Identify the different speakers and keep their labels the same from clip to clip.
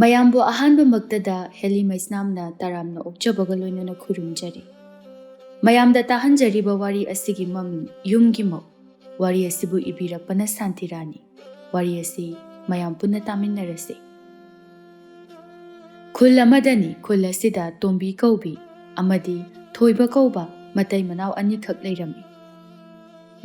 Speaker 1: ꯃꯌꯥꯝꯕꯨ ꯑꯍꯥꯟꯕꯃꯛꯇꯗ ꯍꯦꯂꯤ ꯃꯩꯁꯅꯥꯝꯅ ꯇꯔꯥꯝꯅ ꯑꯣꯛꯆꯕꯒ ꯂꯣꯏꯅꯅ ꯈꯨꯔꯨꯝꯖꯔꯤ꯫ ꯃꯌꯥꯝꯗ ꯇꯥꯍꯟꯖꯔꯤꯕ ꯋꯥꯔꯤ ꯑꯁꯤꯒꯤ ꯃꯃꯤꯡ ꯌꯨꯝꯒꯤ ꯃꯧ꯫ ꯋꯥꯔꯤ ꯑꯁꯤꯕꯨ ꯏꯕꯤꯔꯛꯄꯅ ꯁꯥꯟꯇꯤꯔꯥꯅꯤ꯫ ꯋꯥꯔꯤ ꯑꯁꯤ ꯃꯌꯥꯝ ꯄꯨꯟꯅ ꯇꯥꯃꯤꯟꯅꯔꯁꯤ꯫ ꯈꯨꯜ ꯑꯃꯗꯅꯤ, ꯈꯨꯜ ꯑꯁꯤꯗ ꯇꯣꯝꯕꯤ ꯀꯧꯕꯤ ꯑꯃꯗꯤ ꯊꯣꯏꯕ ꯀꯧꯕ ꯃꯇꯩ ꯃꯅꯥꯎ ꯑꯅꯤꯈꯛ ꯂꯩꯔꯝꯃꯤ꯫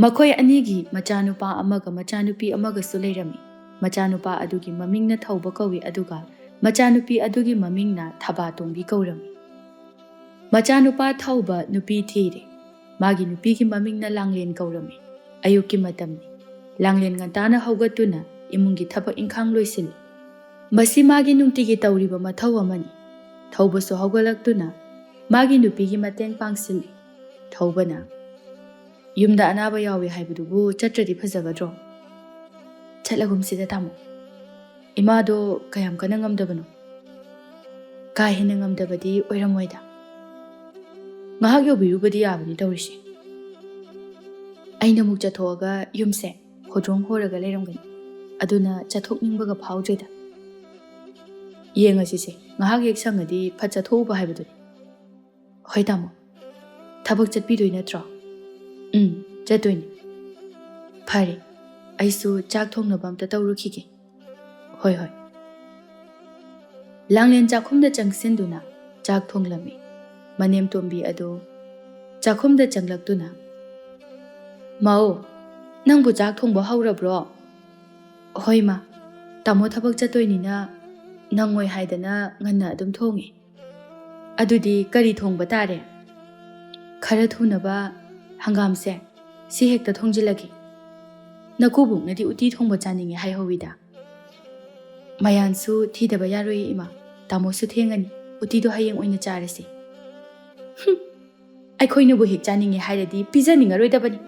Speaker 1: ꯃꯈꯣꯏ ꯑꯅꯤꯒꯤ ꯃꯆꯥꯅꯨꯄꯥ ꯑꯃꯒ ꯃꯆꯥꯅꯨꯄꯤ ꯑꯃꯒꯁꯨ ꯂꯩꯔꯝꯃꯤ꯫ ꯃꯆꯥꯅꯨꯄꯥ ꯑꯗꯨꯒꯤ ꯃꯃꯤꯡꯅ ꯊꯧꯕ ꯀꯧꯏ, ꯑꯗꯨꯒ ꯃꯆꯥꯅꯨꯄꯤ ꯑꯗꯨꯒꯤ ꯃꯃꯤꯡꯅ ꯊꯕꯥꯇꯣꯝꯕꯤ ꯀꯧꯔꯝꯃꯤ꯫ ꯃꯆꯥꯅꯨꯄꯥ ꯊꯧꯕ ꯅꯨꯄꯤ ꯊꯤꯔꯦ꯫ ꯃꯥꯒꯤ ꯅꯨꯄꯤꯒꯤ ꯃꯃꯤꯡꯅ ꯂꯥꯡꯂꯦꯟ ꯀꯧꯔꯝꯃꯤ꯫ ꯑꯌꯨꯛꯀꯤ ꯃꯇꯝꯅꯤ꯫ ꯂꯥꯡꯂꯦꯟ ꯉꯟꯇꯥꯅ ꯍꯧꯒꯠꯇꯨꯅ ꯏꯃꯨꯡꯒꯤ ꯊꯕꯛ ꯏꯪꯈꯥꯡ ꯂꯣꯏꯁꯤꯜꯂꯤ꯫ ꯃꯁꯤ ꯃꯥꯒꯤ ꯅꯨꯡꯇꯤꯒꯤ ꯇꯧꯔꯤꯕ ꯃꯊꯧ ꯑꯃꯅꯤ꯫ ꯊꯧꯕꯁꯨ ꯍꯧꯒꯠꯂꯛꯇꯨꯅ ꯃꯥꯒꯤ ꯅꯨꯄꯤꯒꯤ ꯃꯇꯦꯡ ꯄꯥꯡꯁꯤꯜꯂꯤ꯫ ꯊꯧꯕꯅ, "ꯌꯨꯝꯗ ꯑꯅꯥꯕ ꯌꯥꯎꯏ ꯍꯥꯏꯕꯗꯨꯕꯨ ꯆꯠꯇ꯭ꯔꯗꯤ ꯐꯖꯒꯗ꯭ꯔꯣ?" "ꯆꯠꯂꯒꯨꯝꯁꯤꯗ ꯇꯥꯃꯣ, ꯏꯃꯥꯗꯣ ꯀꯌꯥꯝ ꯀꯟꯅ ꯉꯝꯗꯕꯅꯣ?" "ꯀꯥ ꯍꯦꯟꯅ ꯉꯝꯗꯕꯗꯤ ꯑꯣꯏꯔꯝꯃꯣꯏꯗ. ꯉꯥꯏꯍꯥꯛ ꯌꯧꯕꯤꯔꯨꯕꯗꯤ ꯌꯥꯕꯅꯤ ꯇꯧꯔꯤꯁꯦ." "ꯑꯩꯅ ꯑꯃꯨꯛ ꯆꯠꯊꯣꯛꯑꯒ ꯌꯨꯝꯁꯦ ꯍꯣꯗ꯭ꯔꯣꯡ ꯍꯣꯔꯒ ꯂꯩꯔꯝꯒꯅꯤ. ꯑꯗꯨꯅ ꯆꯠꯊꯣꯛꯅꯤꯡꯕꯒ ꯐꯥꯎꯗ꯭ꯔꯦꯗ." "ꯌꯦꯡꯉꯁꯤꯁꯦ, ꯉꯥꯏꯍꯥꯛ ꯍꯦꯛ ꯁꯪꯉꯗꯤ ꯐꯠ ꯆꯠꯊꯣꯛꯎꯕ ꯍꯥꯏꯕꯗꯨꯅꯤ." "ꯍꯣꯏ ꯇꯥꯃꯣ." "ꯊꯕꯛ ꯆꯠꯄꯤꯗꯣꯏ ꯅꯠꯇ꯭ꯔꯣ?" "ꯆꯠꯇꯣꯏꯅꯤ." "ꯐꯔꯦ, ꯑꯩꯁꯨ ꯆꯥꯛ ꯊꯣꯡꯅꯕ ꯑꯝꯇ ꯇꯧꯔꯨꯈꯤꯒꯦ." "ꯍꯣꯏ ꯍꯣꯏ." ꯂꯥꯡꯂꯦꯟ ꯆꯥꯛꯈꯨꯝꯗ ꯆꯪꯁꯤꯟꯗꯨꯅ ꯆꯥꯛ ꯊꯣꯡꯂꯝꯃꯤ꯫ ꯃꯅꯦꯝꯇꯣꯝꯕꯤ ꯑꯗꯨ ꯆꯥꯛꯈꯨꯝꯗ ꯆꯪꯂꯛꯇꯨꯅ, "ꯃꯧ, ꯅꯪꯕꯨ ꯆꯥꯛ ꯊꯣꯡꯕ ꯍꯧꯔꯕ꯭ꯔꯣ?" "ꯍꯣꯏ ꯃꯥ, ꯇꯥꯃꯣ ꯊꯕꯛ ꯆꯠꯇꯣꯏꯅꯤꯅ ꯅꯪꯉꯣꯏ ꯍꯥꯏꯗꯅ ꯉꯟꯅ ꯑꯗꯨꯝ ꯊꯣꯡꯉꯦ." "ꯑꯗꯨꯗꯤ ꯀꯔꯤ ꯊꯣꯡꯕ ꯇꯥꯔꯦ?" "ꯈꯔ ꯊꯨꯅꯕ ꯍꯪꯒꯥꯝꯁꯦ ꯁꯤ ꯍꯦꯛꯇ ꯊꯣꯡꯖꯤꯜꯂꯒꯦ. ꯅꯀꯨꯕꯣꯛꯅꯗꯤ ꯎꯇꯤ ꯊꯣꯡꯕ ꯆꯥꯅꯤꯡꯉꯦ ꯍꯥꯏꯍꯧꯋꯤꯗ." "ꯃꯌꯥꯟꯁꯨ ꯊꯤꯗꯕ ꯌꯥꯔꯣꯏꯌꯦ ꯏꯃꯥ, ꯇꯥꯃꯣꯁꯨ ꯊꯦꯡꯉꯅꯤ. ꯎꯇꯤꯗꯣ ꯍꯌꯦꯡ ꯑꯣꯏꯅ ꯆꯥꯔꯁꯤ." "ꯑꯩꯈꯣꯏꯅꯕꯨ ꯍꯦꯛ ꯆꯥꯅꯤꯡꯉꯦ ꯍꯥꯏꯔꯗꯤ ꯄꯤꯖꯅꯤꯡꯉꯔꯣꯏꯗꯕꯅꯤ."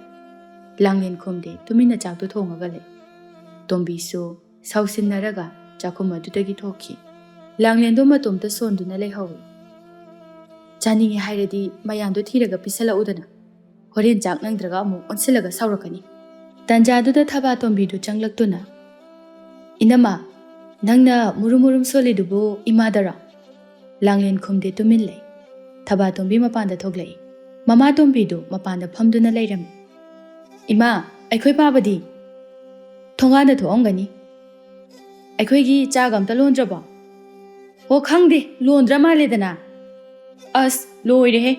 Speaker 1: ꯂꯥꯡꯂꯦꯟ ꯈꯨꯝꯗꯦ, ꯇꯨꯃꯤꯟꯅ ꯆꯥꯛꯇꯣ ꯊꯣꯡꯉꯒ ꯂꯩ꯫ ꯇꯣꯝꯕꯤꯁꯨ ꯁꯥꯎꯁꯤꯟꯅꯔꯒ ꯆꯥꯛꯈꯨꯝ ꯑꯗꯨꯗꯒꯤ ꯊꯣꯛꯈꯤ꯫ ꯂꯥꯡꯂꯦꯟꯗꯣ ꯃꯇꯣꯝꯇ ꯁꯣꯟꯗꯨꯅ ꯂꯩꯍꯧꯏ꯫ "ꯆꯥꯅꯤꯡꯉꯦ ꯍꯥꯏꯔꯗꯤ ꯃꯌꯥꯟꯗꯣ ꯊꯤꯔꯒ ꯄꯤꯁꯜꯂꯛꯎꯗꯅ. ꯍꯣꯔꯦꯟ ꯆꯥꯛ ꯅꯪꯗ꯭ꯔꯒ ꯑꯃꯨꯛ ꯑꯣꯟꯁꯤꯜꯂꯒ ꯁꯥꯎꯔꯛꯀꯅꯤ." ꯇꯟꯖꯥꯗꯨꯗ ꯊꯕꯥꯇꯣꯝꯕꯤꯗꯨ ꯆꯪꯂꯛꯇꯨꯅ, "ꯏꯅꯝꯃ, ꯅꯪꯅ ꯃꯨꯔꯨꯝ ꯃꯨꯔꯨꯝ ꯁꯣꯜꯂꯤꯗꯨꯕꯨ ꯏꯃꯥꯗꯔꯣ?" ꯂꯥꯡꯂꯦꯟ ꯈꯨꯝꯗꯦ, ꯇꯨꯃꯤꯟ ꯂꯩ꯫ ꯊꯕꯥꯇꯣꯝꯕꯤ ꯃꯄꯥꯟꯗ ꯊꯣꯛꯂꯛꯏ꯫ ꯃꯃꯥꯇꯣꯝꯕꯤꯗꯨ ꯃꯄꯥꯟꯗ ꯐꯝꯗꯨꯅ ꯂꯩꯔꯝꯃꯤ꯫ "ꯏꯃꯥ, ꯑꯩꯈꯣꯏ ꯄꯥꯕꯗꯤ?" "ꯊꯣꯡꯒꯥꯟꯗ ꯊꯣꯛꯑꯝꯒꯅꯤ." "ꯑꯩꯈꯣꯏꯒꯤ ꯆꯥꯒ ꯑꯝꯇ ꯂꯣꯟꯗ꯭ꯔꯕꯣ?" "ꯑꯣ ꯈꯪꯗꯦ, ꯂꯣꯟꯗ꯭ꯔ ꯃꯥꯜꯂꯦꯗꯅ." "ꯑꯁ ꯂꯣꯏꯔꯦꯍꯦ,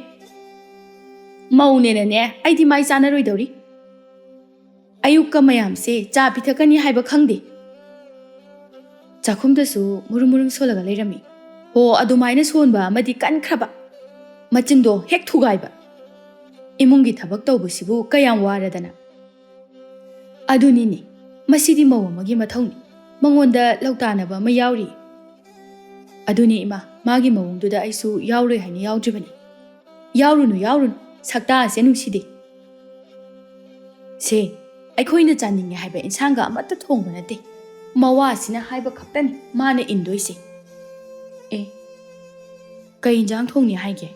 Speaker 1: ꯃꯧꯅꯦꯅꯅꯦ ꯑꯩꯗꯤ ꯃꯥꯏ ꯆꯥꯅꯔꯣꯏꯗꯧꯔꯤ. ꯑꯌꯨꯛꯀ ꯃꯌꯥꯝꯁꯦ ꯆꯥ ꯄꯤꯊꯛꯀꯅꯤ ꯍꯥꯏꯕ ꯈꯪꯗꯦ." ꯆꯥꯛꯈꯨꯝꯗꯁꯨ ꯃꯨꯔꯨꯝ ꯃꯨꯔꯨꯝ ꯁꯣꯜꯂꯒ ꯂꯩꯔꯝꯃꯤ꯫ "ꯍꯣ, ꯑꯗꯨꯃꯥꯏꯅ ꯁꯣꯟꯕ ꯑꯃꯗꯤ ꯀꯟꯈ꯭ꯔꯕ, ꯃꯆꯤꯟꯗꯣ ꯍꯦꯛ ꯊꯨꯒꯥꯏꯕ. ꯏꯃꯨꯡꯒꯤ ꯊꯕꯛ ꯇꯧꯕꯁꯤꯕꯨ ꯀꯌꯥꯝ ꯋꯥꯔꯗꯅ." "ꯑꯗꯨꯅꯤꯅꯦ, ꯃꯁꯤꯗꯤ ꯃꯧ ꯑꯃꯒꯤ ꯃꯊꯧꯅꯤ. ꯃꯉꯣꯟꯗ ꯂꯧꯇꯥꯅꯕ ꯑꯃ ꯌꯥꯎꯔꯤ." "ꯑꯗꯨꯅꯤ ꯏꯃꯥ, ꯃꯥꯒꯤ ꯃꯑꯣꯡꯗꯨꯗ ꯑꯩꯁꯨ ꯌꯥꯎꯔꯣꯏ ꯍꯥꯏꯅ ꯌꯥꯎꯗ꯭ꯔꯤꯕꯅꯤ." "ꯌꯥꯎꯔꯨꯅꯨ ꯌꯥꯎꯔꯨꯅꯨ, ꯁꯛꯇꯥꯁꯦ ꯅꯨꯡꯁꯤꯗꯦ. ꯁꯦ, ꯑꯩꯈꯣꯏꯅ ꯆꯥꯅꯤꯡꯉꯦ ꯍꯥꯏꯕ ꯏꯟꯁꯥꯡꯒ ꯑꯃꯠꯇ ꯊꯣꯡꯕ ꯅꯠꯇꯦ. ꯃꯋꯥꯁꯤꯅ ꯍꯥꯏꯕ ꯈꯛꯇꯅꯤ ꯃꯥꯅ ꯏꯟꯗꯣꯏꯁꯦ." "ꯑꯦ, ꯀꯩ ꯏꯟꯖꯥꯡ ꯊꯣꯡꯅꯤ ꯍꯥꯏꯒꯦ?"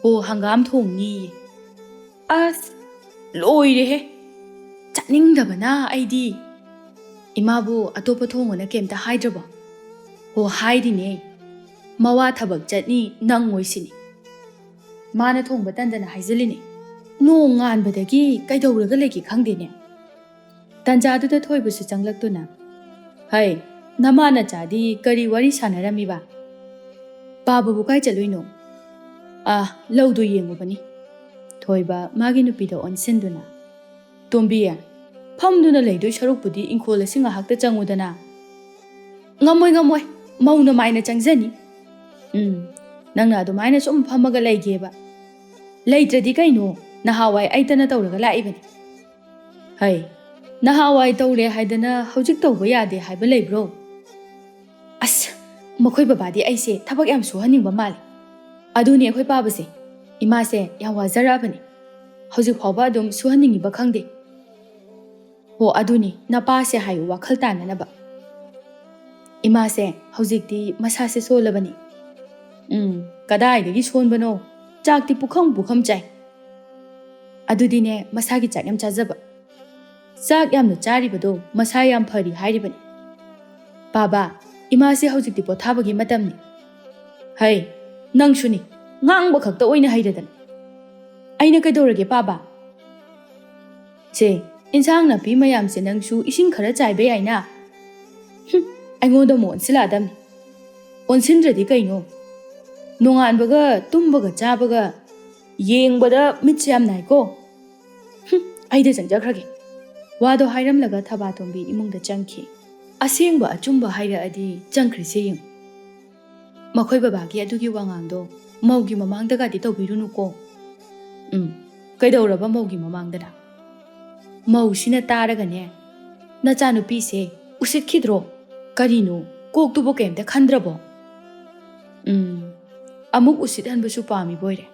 Speaker 1: "ꯑꯣ, ꯍꯪꯒꯥꯝ ꯊꯣꯡꯅꯤꯌꯦ." "ꯑꯁ ꯂꯣꯏꯔꯦꯍꯦ, ꯆꯥꯅꯤꯡꯗꯕꯅ ꯑꯩꯗꯤ." "ꯏꯃꯥꯕꯨ ꯑꯇꯣꯞꯄ ꯊꯣꯡꯉꯣꯅ ꯀꯩꯝꯇ ꯍꯥꯏꯗ꯭ꯔꯕꯣ?" "ꯑꯣ ꯍꯥꯏꯔꯤꯅꯦ, ꯃꯋꯥ ꯊꯕꯛ ꯆꯠꯅꯤ ꯅꯪꯉꯣꯏꯁꯤꯅꯤ. ꯃꯥꯅ ꯊꯣꯡꯕ ꯇꯟꯗꯅ ꯍꯥꯏꯖꯤꯜꯂꯤꯅꯦ. ꯅꯣꯡ ꯉꯥꯟꯕꯗꯒꯤ ꯀꯩꯗꯧꯔꯒ ꯂꯩꯒꯦ ꯈꯪꯗꯦꯅꯦ." ꯇꯟꯖꯥꯗꯨꯗ ꯊꯣꯏꯕꯁꯨ ꯆꯪꯂꯛꯇꯨꯅ, "ꯍꯩ, ꯅꯃꯥ ꯅꯆꯥꯗꯤ ꯀꯔꯤ ꯋꯥꯔꯤ ꯁꯥꯟꯅꯔꯝꯃꯤꯕ?" "ꯄꯥꯕꯕꯨ ꯀꯥꯏ ꯆꯠꯂꯨꯏꯅꯣ?" "ꯂꯧꯗꯣ ꯌꯦꯡꯉꯨꯕꯅꯤ." ꯊꯣꯏꯕ ꯃꯥꯒꯤ ꯅꯨꯄꯤꯗ ꯑꯣꯟꯁꯤꯟꯗꯨꯅ, "ꯇꯣꯝꯕꯤ, ꯐꯝꯗꯨꯅ ꯂꯩꯗꯣꯏ ꯁꯔꯨꯛꯄꯨꯗꯤ ꯏꯪꯈꯣꯜ ꯑꯁꯤ ꯉꯥꯏꯍꯥꯛꯇ ꯆꯪꯉꯨꯗꯅ." "ꯉꯝꯃꯣꯏ ꯉꯝꯃꯣꯏ, ꯃꯧꯅ ꯃꯥꯏꯅ ꯆꯪꯖꯅꯤ." "ꯅꯪꯅ ꯑꯗꯨꯃꯥꯏꯅ ꯁꯨꯝ ꯐꯝꯃꯒ ꯂꯩꯒꯦꯕ? ꯂꯩꯇ꯭ꯔꯗꯤ ꯀꯩꯅꯣ, ꯅꯍꯥꯟꯋꯥꯏ ꯑꯩꯇꯅ ꯇꯧꯔꯒ ꯂꯥꯛꯏꯕꯅꯤ." "ꯍꯩ, ꯅꯍꯥꯟꯋꯥꯏ ꯇꯧꯔꯦ ꯍꯥꯏꯗꯅ ꯍꯧꯖꯤꯛ ꯇꯧꯕ ꯌꯥꯗꯦ ꯍꯥꯏꯕ ꯂꯩꯕ꯭ꯔꯣ?" "ꯑꯁ, ꯃꯈꯣꯏ ꯕꯕꯥꯗꯤ ꯑꯩꯁꯦ ꯊꯕꯛ ꯌꯥꯝ ꯁꯨꯍꯟꯅꯤꯡꯕ ꯃꯥꯜꯂꯤ." "ꯑꯗꯨꯅꯤ ꯑꯩꯈꯣꯏ ꯄꯥꯕꯁꯦ, ꯏꯃꯥꯁꯦ ꯌꯥꯝ ꯋꯥꯖꯔꯛꯑꯕꯅꯤ. ꯍꯧꯖꯤꯛ ꯐꯥꯎꯕ ꯑꯗꯨꯝ ꯁꯨꯍꯟꯅꯤꯡꯉꯤꯕ ꯈꯪꯗꯦ." "ꯍꯣ, ꯑꯗꯨꯅꯤ ꯅꯄꯥꯁꯦ ꯍꯥꯏꯌꯨ ꯋꯥꯈꯜ ꯇꯥꯅꯅꯕ. ꯏꯃꯥꯁꯦ ꯍꯧꯖꯤꯛꯇꯤ ꯃꯁꯥꯁꯦ ꯁꯣꯜꯂꯕꯅꯤ." "ꯀꯗꯥꯏꯗꯒꯤ ꯁꯣꯟꯕꯅꯣ, ꯆꯥꯛꯇꯤ ꯄꯨꯈꯝ ꯄꯨꯈꯝ ꯆꯥꯏ." "ꯑꯗꯨꯗꯤꯅꯦ ꯃꯁꯥꯒꯤ ꯆꯥꯛ ꯌꯥꯝ ꯆꯥꯖꯕ. ꯆꯥꯛ ꯌꯥꯝꯅ ꯆꯥꯔꯤꯕꯗꯣ ꯃꯁꯥ ꯌꯥꯝ ꯐꯔꯤ ꯍꯥꯏꯔꯤꯕꯅꯤ." "ꯄꯥꯕ, Imase hꯧjikti pothabagi matamni. Hai, nangshuni, ngangba khakta oina hairadana. Aina kaidorage paba. Che, insang napi mayamse nangshu ising khara chaibe aina. Aingoda mo onsila adamni. Onsindradi kaino. Nonganbaga tumbaga chabaga yengbada mitse yam naiko. Aida jangjakrage. Wado hairamlaga Thabatombi imungda changki. Asengba achumba haira adi changkrise yung. Makhoi babagi adugi wangangdo maugi mamangdaga di tawbiruno ko. Kaidauraba maugi mamangdana. Mau sina taragane. Nachanupi se usitkidro. Karino koktubo kemte khandrabo. Amuk usithanbasu pami boire.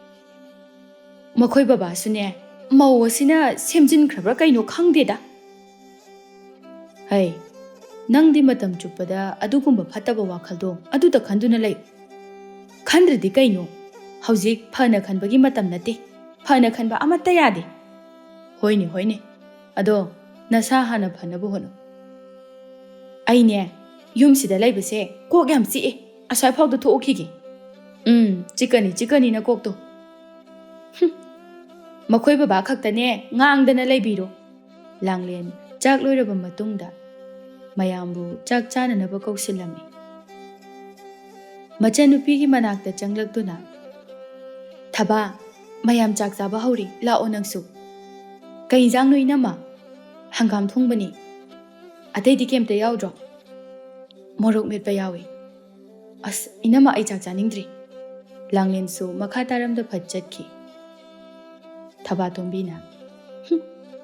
Speaker 1: Makhoi baba sune mau asina semjin khrabra kaino khangdeda. Hai, nangdi matam chupada adugumba phataba wakhaldo aduda khanduna lay. Khandradi kaino haujik phana khanbagi matam nate. Phana khanba amatta yade. Hoine. Ado nasa hana phanabu hono. Aine yumsida laybase kok yam chi asai phawda thokhige. Chikani na kokto. Makhoi baba khaktane ngangdana laybiro. Langlen chak loiraba matungda mayambu chak chananaba kausilami. Machanupigi manakta changlaktuna. Thaba mayam chak chaba hauri lao nangsu. Kai injang no inama hangam thongbani. Atei di kemta yaudro. Morok metpa yawi. As inama ai chak chaningdri. Langlen su makha taramda phatchatki. Thabatombi na.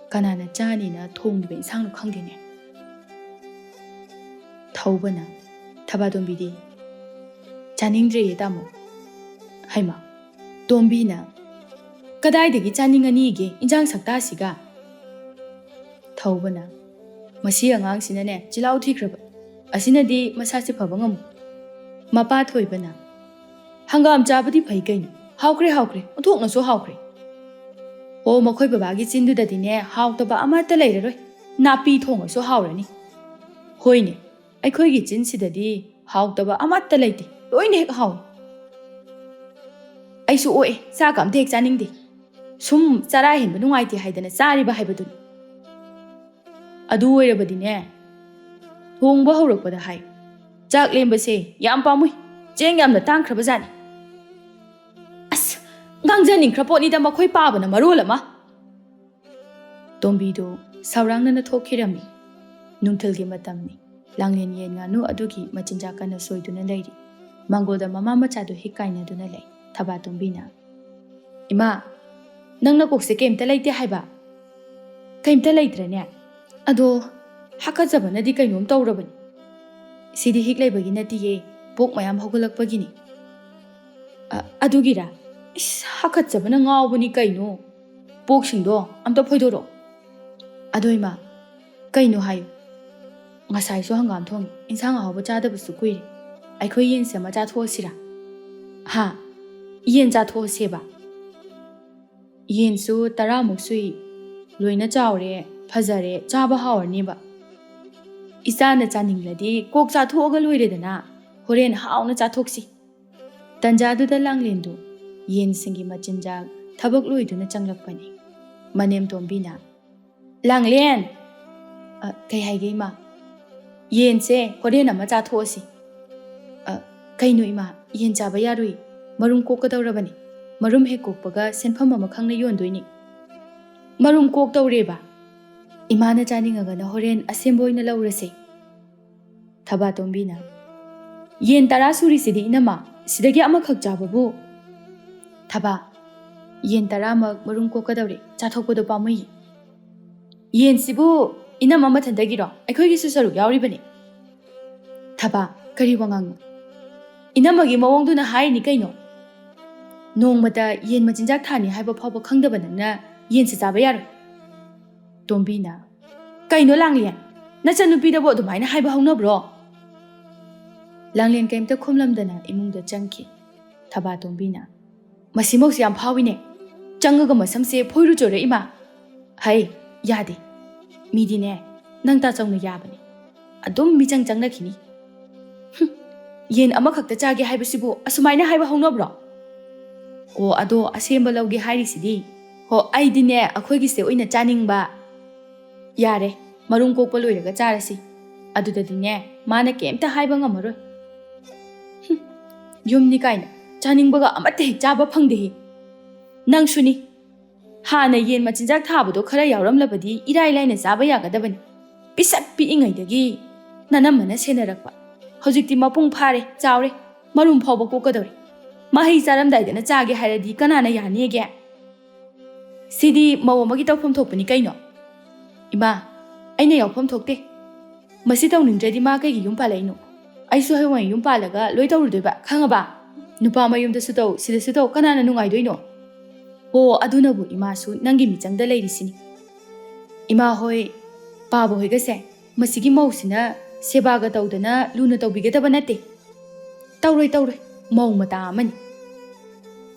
Speaker 1: Kanana chani na thongdiba insang no khangdene. Thaubana Thabatombi di chaningdre yedamo. Haima Tombi na kadaidagi chaningani ge injang sakta siga. Thaubana masi angang sinane chilau thikraba. Asina di masasi phabangam. Mapa thoibana hangam chabadi phai kaino. Haukre othokna so haukre. O makhoi babagi chindu dadine hautaba amata leiraroi. Napi thonga so haurani. Hoine aikhoi gi chin sidadi hautaba amata leite. Loine hek haw. Aisu oe sa kam thek chaningdi. Sum chara hinba nungaiti haidana chari ba haibadu. Adu oirabadine thongba haurakpada hai. Chak lembase yam pamui. Cheng yamna tangkhraba jani. Gangjaning kraponi da makhoi pabana marolama. Tombido saurangna thokhirami. Nungthilgi matamni. Langlen yen nganu adugi machinjakana soiduna leiri. Mangolda mama machadu hikaina duna lei. Thabatombina. Ima, nangna kokse kemta leite haiba. Kemta leitrane. Ado hakajabana di kainom tawrabani. Sidi hik leibagi natiye pok mayam hogolakpagini. Adugira. Hakajabana ngawbani kaino. Poksingdo amta phoidoro. Adoima kaino hayo. Ngasai so hangam thong insang ahawba chadabasu kuiri. Aikhoi yen se macha thosira. Ha, yen cha thoseba. Yen su taramuk sui loina chawre phajare chaba hawarniba. Isana chaningladi kok cha thoga loiredana horen hauna cha thoksi. Tanjadu da langlendu yen singi machinjak thabak loiduna changlakpani. Manem Tombina. Langlen kai haige ma. Yen se horen ama cha thosi. Kaino ima yen chaba yarui marum kokadawrabani. Marum he kokpaga senpham ama khangna yondoini. Marum kok tawreba. Imana chaningaga na horen asemboina laurase. Thabatombina. Yen tara suri sidi inama sidagi ama khak jababu. Thaba yen tara marum kokadawre chathokpodo pamai. Yen sibu inama mathandagiro aikhoi gi susaruk yauribani. Thaba kari wangang. Inamagi mawongduna haini kaino. Nongmata yen machinjak thani haiba phawba khangdaba nangna yen se chaba yaroi. Tombina. Kaino Langlen. Nachanupidabo adumaina haiba haunabro. Langlen kaimta khomlamdana imungda changki. Thabatombina. Masimok yam phawine. Changaga masamse phoiru chore ima. Hai, yade. Midine nang ta changna yabani. Adum mi changna khini. ꯌꯦꯟ ꯑꯃꯈꯛꯇ ꯆꯥꯒꯦ ꯍꯥꯏꯕꯁꯤꯕꯨ ꯑꯁꯨꯃꯥꯏꯅ ꯍꯥꯏꯕ ꯍꯧꯅꯕ꯭ꯔꯣ? ꯑꯣ ꯑꯗꯣ ꯑꯁꯦꯝꯕ ꯂꯧꯒꯦ ꯍꯥꯏꯔꯤꯁꯤꯗꯤ? ꯍꯣ ꯑꯩꯗꯤꯅꯦ ꯑꯩꯈꯣꯏꯒꯤꯁꯦ ꯑꯣꯏꯅ ꯆꯥꯅꯤꯡꯕ. ꯌꯥꯔꯦ, ꯃꯔꯨꯝ ꯀꯣꯛꯄ ꯂꯣꯏꯔꯒ ꯆꯥꯔꯁꯤ. ꯑꯗꯨꯗꯗꯤꯅꯦ ꯃꯥꯅ ꯀꯩꯝꯇ ꯍꯥꯏꯕ ꯉꯝꯃꯔꯣꯏ. ꯌꯨꯝꯅꯤ ꯀꯥꯏꯅ ꯆꯥꯅꯤꯡꯕꯒ ꯑꯃꯠꯇ ꯍꯦꯛ ꯆꯥꯕ ꯐꯪꯗꯦꯍꯦ. ꯅꯪꯁꯨꯅꯤ. ꯍꯥꯟꯅ ꯌꯦꯟ ꯃꯆꯤꯟꯖꯥꯛ ꯊꯥꯕꯗꯣ ꯈꯔ ꯌꯥꯎꯔꯝꯂꯕꯗꯤ ꯏꯔꯥꯏ ꯂꯥꯏꯅ ꯆꯥꯕ ꯌꯥꯒꯗꯕꯅꯤ. ꯄꯤꯁꯛ ꯄꯤꯛꯏꯉꯩꯗꯒꯤ ꯅꯅꯝꯃꯅ ꯁꯦꯟꯅꯔꯛꯄ. ꯍꯧꯖꯤꯛꯇꯤ ꯃꯄꯨꯡ ꯐꯥꯔꯦ, ꯆꯥꯎꯔꯦ, ꯃꯔꯨꯝ ꯐꯥꯎꯕ ꯀꯣꯛꯀꯗꯧꯔꯦ. ꯃꯍꯩ ꯆꯥꯔꯝꯗꯥꯏꯗꯅ ꯆꯥꯒꯦ ꯍꯥꯏꯔꯗꯤ ꯀꯅꯥꯅ ꯌꯥꯅꯤꯒꯦ? ꯁꯤꯗꯤ ꯃꯧ ꯑꯃꯒꯤ ꯇꯧꯐꯝ ꯊꯣꯛꯄꯅꯤ ꯀꯩꯅꯣ. ꯏꯃꯥ, ꯑꯩꯅ ꯌꯥꯎꯐꯝ ꯊꯣꯛꯇꯦ. ꯃꯁꯤ ꯇꯧꯅꯤꯡꯗ꯭ꯔꯗꯤ ꯃꯥ ꯀꯩꯒꯤ ꯌꯨꯝ ꯄꯥꯜꯂꯛꯏꯅꯣ? ꯑꯩꯁꯨ ꯍꯌꯦꯡꯋꯥꯏ ꯌꯨꯝ ꯄꯥꯜꯂꯒ ꯂꯣꯏ ꯇꯧꯔꯨꯗꯣꯏꯕ, ꯈꯪꯉꯕ? ꯅꯨꯄꯥ ꯃꯌꯨꯝꯗꯁꯨ ꯇꯧ, ꯁꯤꯗꯁꯨ ꯇꯧ, ꯀꯅꯥꯅ ꯅꯨꯡꯉꯥꯏꯗꯣꯏꯅꯣ? ꯑꯣ ꯑꯗꯨꯅꯕꯨ ꯏꯃꯥꯁꯨ ꯅꯪꯒꯤ ꯃꯤꯆꯪꯗ ꯂꯩꯔꯤꯁꯤꯅꯤ. ꯏꯃꯥ ꯍꯣꯏ, ꯄꯥꯕ ꯍꯣꯏꯒꯁꯦ ꯃꯁꯤꯒꯤ ꯃꯧꯁꯤꯅ ꯁꯦꯕꯥꯒ ꯇꯧꯗꯅ ꯂꯨꯅ ꯇꯧꯕꯤꯒꯗꯕ ꯅꯠꯇꯦ. ꯇꯧꯔꯣꯏ ꯇꯧꯔꯣꯏ, ꯃꯧ ꯃꯇꯥ ꯑꯃꯅꯤ.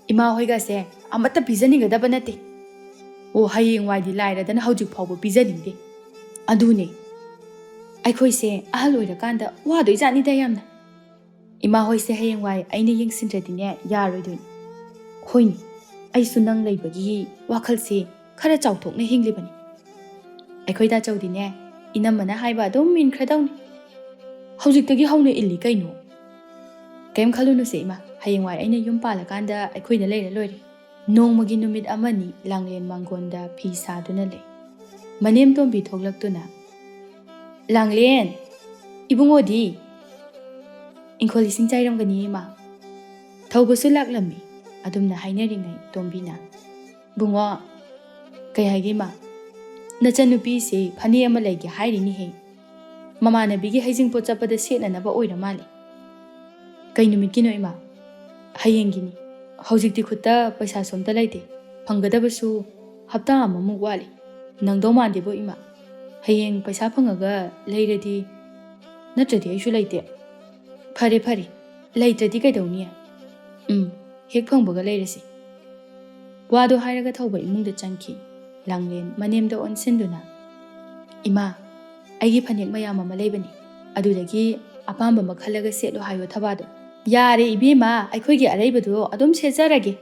Speaker 1: ꯏꯃꯥ ꯍꯣꯏꯒꯁꯦ ꯑꯃꯠꯇ ꯄꯤꯖꯅꯤꯡꯒꯗꯕ ꯅꯠꯇꯦ. ꯑꯣ ꯍꯌꯦꯡꯋꯥꯏꯗꯤ ꯂꯥꯏꯔꯗꯅ ꯍꯧꯖꯤꯛ ꯐꯥꯎꯕ ꯄꯤꯖꯅꯤꯡꯗꯦ. ꯑꯗꯨꯅꯦ, ꯑꯩꯈꯣꯏꯁꯦ ꯑꯍꯜ ꯑꯣꯏꯔꯀꯥꯟꯗ ꯋꯥꯗꯣꯏꯖꯥꯠꯅꯤꯗ ꯌꯥꯝꯅ. ꯏꯃꯥ ꯍꯣꯏꯁꯦ ꯍꯌꯦꯡꯋꯥꯏ ꯑꯩꯅ ꯌꯦꯡꯁꯤꯟꯗ꯭ꯔꯗꯤꯅꯦ ꯌꯥꯔꯣꯏꯗꯣꯏꯅꯤ. ꯍꯣꯏꯅꯦ, ꯑꯩꯁꯨ ꯅꯪ ꯂꯩꯕꯒꯤ ꯋꯥꯈꯜꯁꯦ ꯈꯔ ꯆꯥꯎꯊꯣꯛꯅ ꯍꯤꯡꯂꯤꯕꯅꯤ. ꯑꯩꯈꯣꯏ ꯗꯥꯆꯧꯗꯤꯅꯦ ꯏꯅꯝꯃꯅ ꯍꯥꯏꯕ ꯑꯗꯨꯝ ꯏꯟꯈ꯭ꯔꯗꯧꯅꯤ. ꯍꯧꯖꯤꯛꯇꯒꯤ ꯍꯧꯅ ꯏꯜꯂꯤ ꯀꯩꯅꯣ. ꯀꯩꯝ ꯈꯜꯂꯨꯅꯨꯁꯦ ꯏꯃꯥ, ꯍꯌꯦꯡꯋꯥꯏ ꯑꯩꯅ ꯌꯨꯝ ꯄꯥꯜꯂꯀꯥꯟꯗ ꯑꯩꯈꯣꯏꯗ ꯂꯩꯔ ꯂꯣꯏꯔꯦ. ꯅꯣꯡꯃꯒꯤ ꯅꯨꯃꯤꯠ ꯑꯃꯅꯤ ꯂꯥꯡꯂꯦꯟ ꯃꯥꯡꯒꯣꯟꯗ ꯐꯤ ꯁꯥꯗꯨꯅ ꯂꯩ. ꯃꯅꯦꯝꯇꯣꯝꯕꯤ ꯊꯣꯛꯂꯛꯇꯨꯅ, ꯂꯥꯡꯂꯦꯟ, ꯏꯕꯨꯡꯉꯣꯗꯤ? ꯏꯪꯈꯣꯜ ꯏꯁꯤꯡ ꯆꯥꯏꯔꯝꯒꯅꯤ ꯏꯃꯥ. ꯊꯧꯕꯁꯨ ꯂꯥꯛꯂꯝꯃꯤ. ꯑꯗꯨꯝꯅ ꯍꯥꯏꯅꯔꯤꯉꯩ ꯇꯣꯝꯕꯤꯅ, ꯕꯨꯡꯉꯣ, ꯀꯩ ꯍꯥꯏꯒꯦ ꯏꯃꯥ? ꯅꯆꯟꯅꯨꯄꯤꯁꯤ ꯐꯅꯦꯛ ꯑꯃ ꯂꯩꯒꯦ ꯍꯥꯏꯔꯤꯅꯤꯍꯦ. ꯃꯃꯥꯟꯅꯕꯤꯒꯤ ꯍꯩꯖꯤꯡꯄꯣꯠ ꯆꯠꯄꯗ ꯁꯦꯠꯅꯅꯕ ꯑꯣꯏꯔ ꯃꯥꯜꯂꯦ. ꯀꯩ ꯅꯨꯃꯤꯠꯀꯤꯅꯣ ꯏꯃꯥ? ꯍꯌꯦꯡꯒꯤꯅꯤ. ꯍꯧꯖꯤꯛꯇꯤ ꯈꯨꯠꯇ ꯄꯩꯁꯥ ꯁꯣꯝꯇ ꯂꯩꯇꯦ. ꯐꯪꯒꯗꯕꯁꯨ ꯍꯞꯇꯥ ꯑꯃꯃꯨꯛ ꯋꯥꯠꯂꯤ. ꯅꯪꯗꯧ ꯃꯥꯟꯗꯦꯕꯣ ꯏꯃꯥ. ꯍꯌꯦꯡ ꯄꯩꯁా ꯐꯪꯉꯒ ꯂꯩꯔꯗꯤ, ꯅꯠꯇ꯭ꯔꯗꯤ ꯑꯩꯁꯨ ꯂꯩꯇꯦ. ꯐꯔꯦ ꯐꯔꯦ, ꯂꯩꯇ꯭ꯔꯗꯤ ꯀꯩꯗꯧꯅꯤ? ꯍꯦꯛ ꯐꯪꯕꯒ ꯂꯩꯔꯁꯤ. ꯋꯥꯗꯣ ꯍꯥꯏꯔꯒ ꯊꯧꯕ ꯏꯃꯨꯡꯗ ꯆꯪꯈꯤ. ꯂꯥꯡꯂꯦꯟ ꯃꯅꯦꯝꯗ ꯑꯣꯟꯁꯤꯟꯗꯨꯅ, ꯏꯃꯥ, ꯑꯩꯒꯤ ꯐꯅꯦꯛ ꯃꯌꯥꯝ ꯑꯃ ꯂꯩꯕꯅꯤ. ꯑꯗꯨꯗꯒꯤ ꯑꯄꯥꯝꯕ ꯑꯃ ꯈꯜꯂꯒ ꯁꯦꯠꯂꯣ ꯍꯥꯏꯌꯣ ꯊꯕꯥꯗꯣ. ꯌꯥꯔꯦ ꯏꯕꯦꯝꯃ, ꯑꯩꯈꯣꯏꯒꯤ ꯑꯔꯩꯕꯗꯣ ꯑꯗꯨꯝ ꯁꯦꯠꯆꯔꯒꯦ.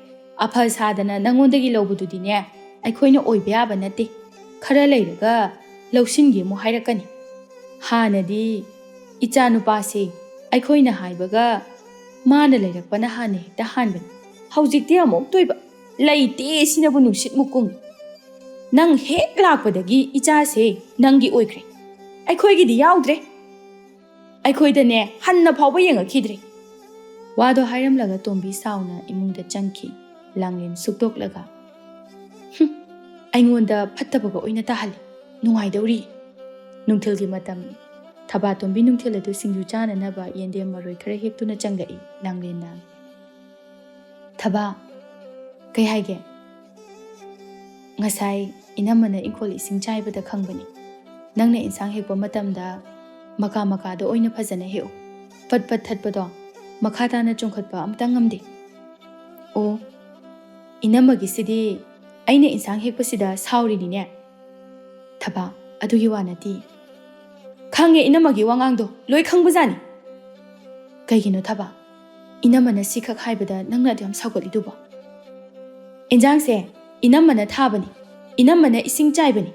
Speaker 1: ꯑꯐ ꯁꯥꯗꯅ ꯅꯪꯉꯣꯟꯗꯒꯤ ꯂꯧꯕꯗꯨꯗꯤꯅꯦ ꯑꯩꯈꯣꯏꯅ ꯑꯣꯏꯕ ꯌꯥꯕ ꯅꯠꯇꯦ. ꯈꯔ ꯂꯩꯔꯒ ꯂꯧꯁꯤꯟꯒꯦ ꯑꯃꯨꯛ ꯍꯥꯏꯔꯛꯀꯅꯤ. ꯍꯥꯟꯅꯗꯤ ꯏꯆꯥ ꯅꯨꯄꯥꯁꯦ ꯑꯩꯈꯣꯏꯅ ꯍꯥꯏꯕꯒ ꯃꯥꯅ ꯂꯩꯔꯛꯄꯅ ꯍꯥꯟꯅ ꯍꯦꯛꯇ ꯍꯥꯟꯕꯅꯤ. ꯍꯧꯖꯤꯛꯇꯤ ꯑꯃꯨꯛ ꯇꯣꯏꯕ, ꯂꯩꯇꯦ ꯁꯤꯅꯕꯨ ꯅꯨꯡꯁꯤꯠ ꯃꯨꯛꯀꯨꯝ. ꯅꯪ ꯍꯦꯛ ꯂꯥꯛꯄꯗꯒꯤ ꯏꯆꯥꯁꯦ ꯅꯪꯒꯤ ꯑꯣꯏꯈ꯭ꯔꯦ. ꯑꯩꯈꯣꯏꯒꯤꯗꯤ ꯌꯥꯎꯗ꯭ꯔꯦ. ꯑꯩꯈꯣꯏꯗꯅꯦ ꯍꯟꯅ ꯐꯥꯎꯕ ꯌꯦꯡꯉꯛꯈꯤꯗ꯭ꯔꯦ. ꯋꯥꯗꯣ ꯍꯥꯏꯔꯝꯂꯒ ꯇꯣꯝꯕꯤ ꯁꯥꯎꯅ ꯏꯃꯨꯡꯗ ꯆꯪꯈꯤ. ꯂꯥꯡꯂꯦꯟ ꯁꯨꯛꯇꯣꯛꯂꯒ, ꯑꯩꯉꯣꯟꯗ ꯐꯠꯇꯕꯒ ꯑꯣꯏꯅ ꯇꯥꯍꯜꯂꯤ. ꯅꯨꯡꯉꯥꯏꯗꯧꯔꯤ. ꯅꯨꯡꯊꯤꯜꯒꯤ ꯃꯇꯝꯅꯤ. ꯊꯕꯥꯇꯣꯝꯕꯤ ꯅꯨꯡꯊꯤꯜ ꯑꯗꯨ ꯁꯤꯡꯖꯨ ꯆꯥꯅꯅꯕ ꯌꯦꯟꯗꯦꯝ ꯃꯔꯣꯏ ꯈꯔ ꯍꯦꯛꯇꯨꯅ ꯆꯪꯂꯛꯏ. ꯂꯥꯡꯂꯦꯟꯅ, ꯊꯕꯥ, ꯀꯩ ꯍꯥꯏꯒꯦ? ꯉꯁꯥꯏ ꯏꯅꯝꯃꯅ ꯏꯪꯈꯣꯜ ꯏꯁꯤꯡ ꯆꯥꯏꯕꯗ ꯈꯪꯕꯅꯤ. ꯅꯪꯅ ꯏꯟꯁꯥꯡ ꯍꯦꯛꯄ ꯃꯇꯝꯗ ꯃꯀꯥꯗꯣ ꯑꯣꯏꯅ ꯐꯖꯅ ꯍꯦꯛꯎ. ꯄꯠ ꯄꯠ ꯊꯠꯄꯗꯣ ꯃꯈꯥ ꯇꯥꯅ ꯆꯣꯡꯈꯠꯄ ꯑꯝꯇ ꯉꯝꯗꯦ. ꯑꯣ, ꯏꯅꯝꯃꯒꯤꯁꯤꯗꯤ ꯑꯩꯅ ꯏꯟꯁꯥꯡ ꯍꯦꯛꯄꯁꯤꯗ ꯁꯥꯎꯔꯤꯅꯤꯅꯦ. ꯊꯕꯥ, ꯑꯗꯨꯒꯤ ꯋꯥ ꯅꯠꯇꯦ. ꯈꯪꯉꯦ ꯏꯅꯝꯃꯒꯤ ꯋꯥꯉꯥꯡꯗꯣ, ꯂꯣꯏ ꯈꯪꯕꯖꯥꯅꯤ. ꯀꯩꯒꯤꯅꯣ ꯊꯕꯥ? ꯏꯅꯝꯃꯅ ꯁꯤꯈꯛ ꯍꯥꯏꯕꯗ ꯅꯪꯅ ꯑꯗꯨꯌꯥꯝ ꯁꯥꯎꯒꯠꯂꯤꯗꯨꯕꯣ? ꯏꯟꯖꯥꯡꯁꯦ ꯏꯅꯝꯃꯅ ꯊꯥꯕꯅꯤ. ꯏꯅꯝꯃꯅ ꯏꯁꯤꯡ ꯆꯥꯏꯕꯅꯤ.